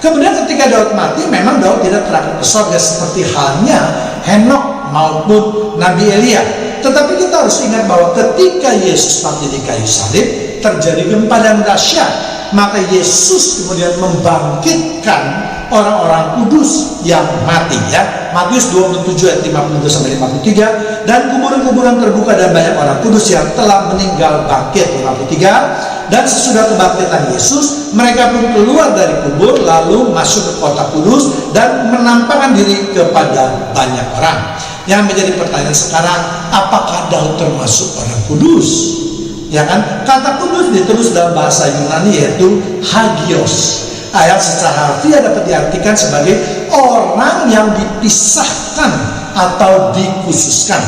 Kemudian ketika Daud mati, memang Daud tidak terangkat ke surga seperti halnya Henokh maupun Nabi Elia. Tetapi kita harus ingat bahwa ketika Yesus mati di kayu salib, terjadi gempa dan dahsyat. Maka Yesus kemudian membangkitkan orang-orang kudus yang mati, ya. Matius 27 ayat 52 sampai 53. Dan kuburan-kuburan terbuka dan banyak orang kudus yang telah meninggal bangkit. 53. Dan sesudah kebangkitan Yesus, mereka pun keluar dari kubur lalu masuk ke kota kudus dan menampakkan diri kepada banyak orang. Yang menjadi pertanyaan sekarang, apakah Daud termasuk orang kudus? Ya kan? Kata kudus ditulis dalam bahasa Yunani yaitu hagios. Ayat secara harfiah dapat diartikan sebagai orang yang dipisahkan atau dikhususkan.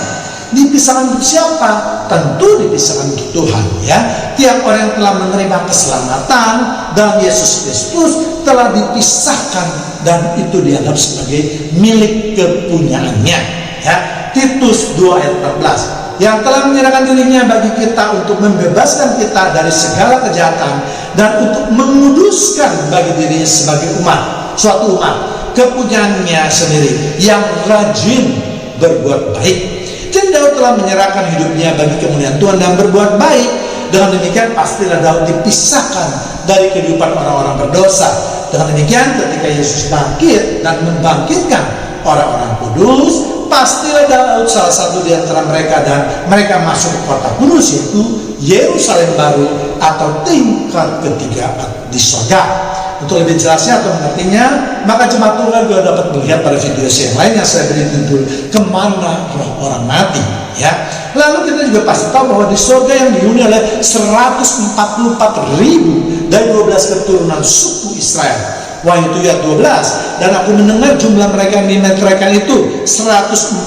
Dipisahkan untuk siapa? Tentu dipisahkan untuk Tuhan, ya. Tiap orang yang telah menerima keselamatan dalam Yesus Kristus telah dipisahkan dan itu dianggap sebagai milik kepunyaannya, ya. Titus 2 ayat 14. Yang telah menyerahkan dirinya bagi kita untuk membebaskan kita dari segala kejahatan dan untuk menguduskan bagi dirinya sebagai umat, suatu umat kepunyaannya sendiri yang rajin berbuat baik. Jadi Daud telah menyerahkan hidupnya bagi kemuliaan Tuhan dan berbuat baik. Dengan demikian pastilah Daud dipisahkan dari kehidupan orang-orang berdosa. Dengan demikian ketika Yesus bangkit dan membangkitkan orang-orang kudus, pastilah Daud salah satu di antara mereka, dan mereka masuk ke kota kudus yaitu Yerusalem baru atau tingkat ketiga di surga. Untuk lebih jelasnya atau mengertinya, maka jemaat Tuhan juga dapat melihat pada video yang lain yang saya beri judul Kemana Roh Orang Mati, ya. Lalu kita juga pasti tahu bahwa di surga yang dihuni oleh 144.000 dari 12 keturunan suku Israel. Wahyu 7 ayat 12. Dan aku mendengar jumlah mereka yang dimeteraikan itu 144.000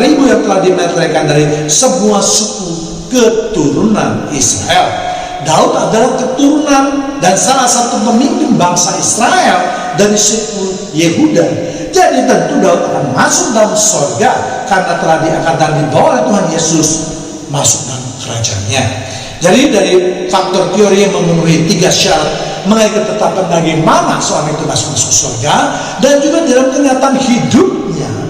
yang telah dimeteraikan dari semua suku keturunan Israel. Daud adalah keturunan dan salah satu pemimpin bangsa Israel dari suku Yehuda. Jadi tentu Daud akan masuk dalam surga karena telah diangkat dan dibawa oleh Tuhan Yesus masuk dalam kerajaannya. Jadi dari faktor teori yang memenuhi 3 syarat mengenai ketetapan bagaimana seorang itu masuk surga, dan juga dalam kenyataan hidupnya,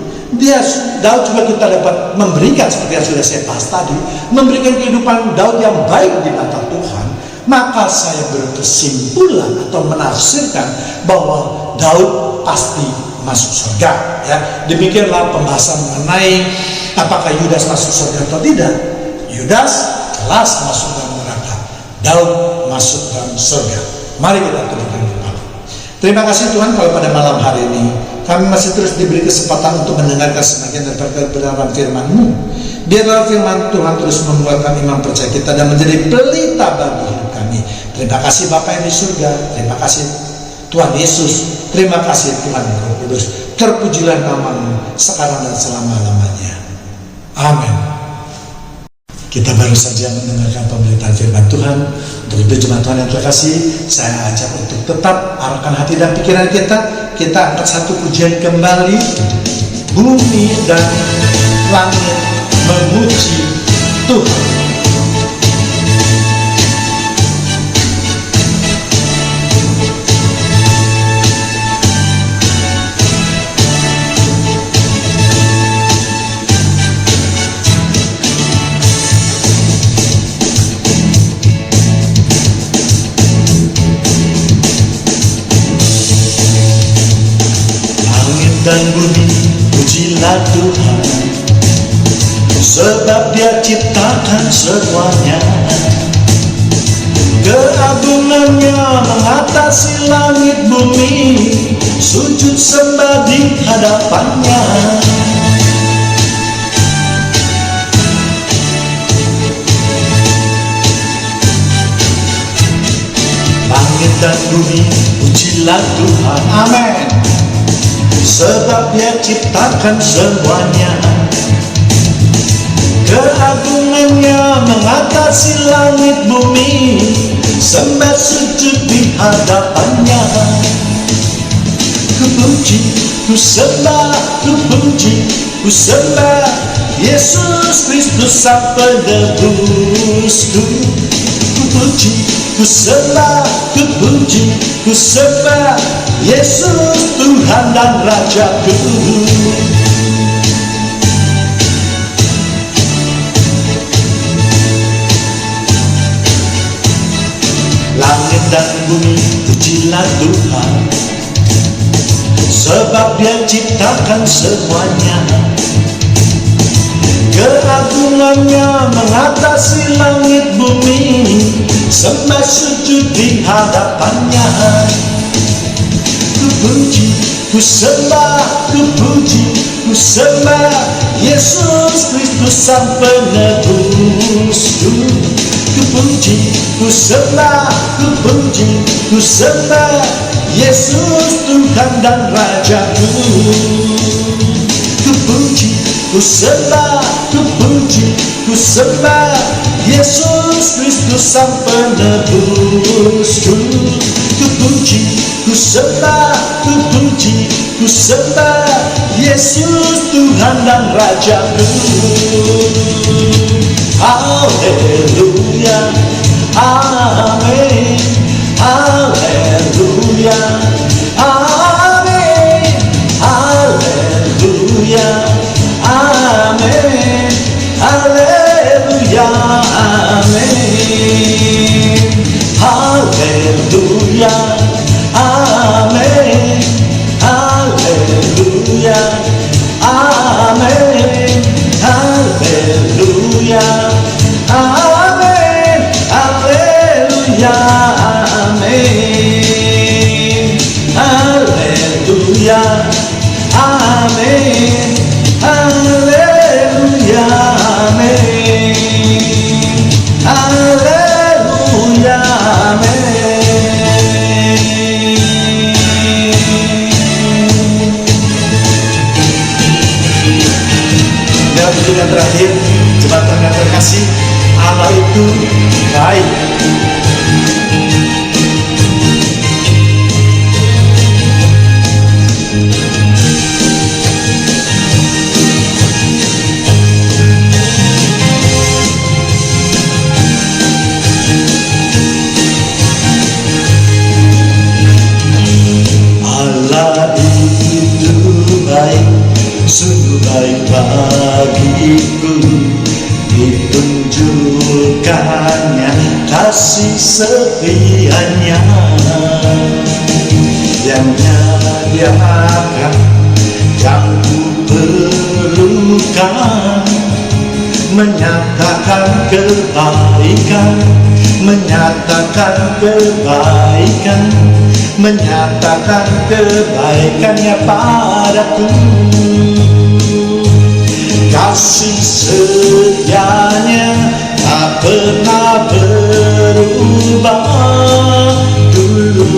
Daud juga kita dapat memberikan, seperti yang sudah saya bahas tadi, memberikan kehidupan Daud yang baik di mata Tuhan. Maka saya berkesimpulan atau menafsirkan bahwa Daud pasti masuk surga. Ya, demikianlah pembahasan mengenai apakah Yudas masuk surga atau tidak. Yudas jelas masuk dalam neraka, Daud masuk dalam surga. Mari kita tundukkan kepala. Terima kasih Tuhan kalau pada malam hari ini kami masih terus diberi kesempatan untuk mendengarkan sebagian daripada kebenaran firman-Mu. Biarlah firman Tuhan terus menguatkan iman percaya kita dan menjadi pelita bagi hidup kami. Terima kasih Bapa yang di surga. Terima kasih Tuhan Yesus. Terima kasih Tuhan Roh Kudus. Terpujilah nama-Mu sekarang dan selama-lamanya. Amin. Kita baru saja mendengarkan pemberitaan firman Tuhan. Untuk itu jemaat Tuhan yang terkasih, saya ajak untuk tetap arahkan hati dan pikiran kita. Kita angkat satu pujian kembali. Bumi dan langit memuji Tuhan. Dan bumi pujilah Tuhan, sebab Dia ciptakan semuanya. Keagungannya mengatasi langit bumi, sujud sembah di hadapannya. Langit dan bumi pujilah Tuhan. Amin. Sebab Dia ciptakan semuanya. Keagungannya mengatasi langit bumi, sembah sujud di hadapannya. Ku puji, ku sembah, ku puji, ku sembah Yesus Kristus Sang Penebusku. Ku puji, ku sembah, ku puji, ku sembah Yesus Tuhan dan Rajaku. Langit dan bumi pujilah Tuhan, sebab Dia ciptakan semuanya. Keagungannya mengatasi langit bumi, sembah sujud di hadapannya. Ku puji, ku sembah, ku puji, ku sembah Yesus Kristus Sang Penebusku. Ku puji, ku sembah, ku puji, ku sembah Yesus Tuhan dan Rajaku. Ku puji, ku sembah, ku puji, ku sembah Yesus Kristus Sang Penebusku. Ku puji, ku sembah, ku puji, ku sembah Yesus Tuhan dan Rajaku. Haleluya, amin, haleluya, amin, haleluya, amin, haleluya, amin, haleluya, amin, haleluya, amin, haleluya, amin, haleluya, amin, haleluya, amin, haleluya, amin, haleluya, yang terakhir, jemaat yang terkasih, Allah itu baik. bagiku, ditunjukkannya kasih setianya yang menyediakan yang ku perlukan, menyatakan kebaikan, menyatakan kebaikan, menyatakan kebaikannya padaku. Kasih setianya tak pernah berubah, dulu,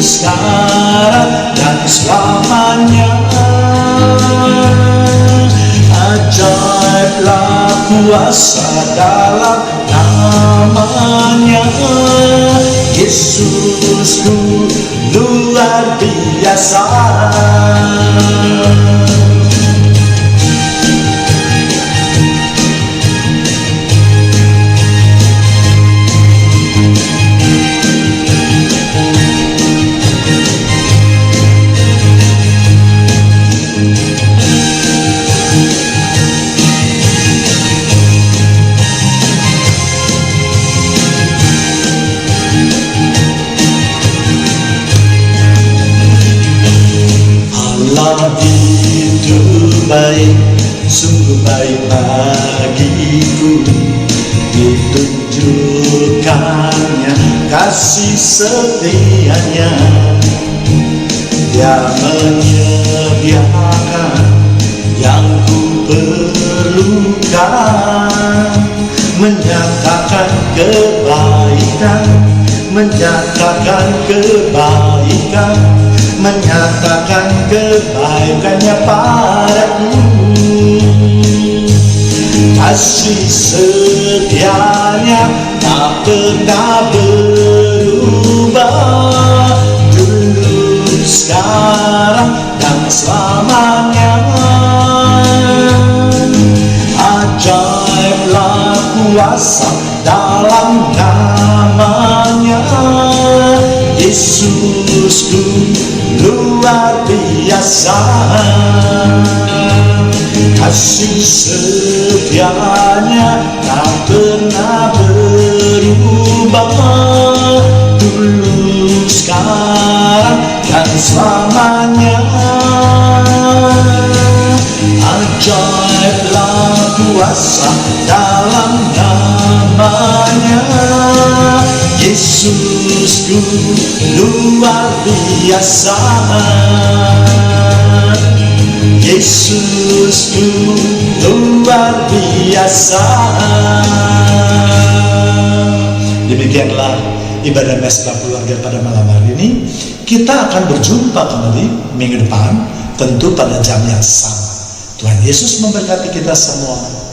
sekarang, dan selamanya. Ajaiblah kuasa dalam namanya, Yesusku luar biasa. Allah itu baik, sungguh baik bagiku, ditunjukkannya kasih setianya. Dia menyediakan yang ku perlukan, menyatakan kebaikan, menyatakan kebaikan, menyatakan kebaikannya padaku. Kasih setianya tak pernah berubah, dulu, sekarang, dan selamanya. Ajaiblah kuasa dalam namanya, Yesusku luar biasa. Kasih setianya tak pernah berubah, dulu, sekarang, dan selamanya. Ajaiblah kuasa dalam namanya, Yesusku luar biasa. Yesusku luar biasa. Demikianlah ibadah Mesbah Keluarga pada malam hari ini. Kita akan berjumpa kembali minggu depan, tentu pada jam yang sama. Tuhan Yesus memberkati kita semua.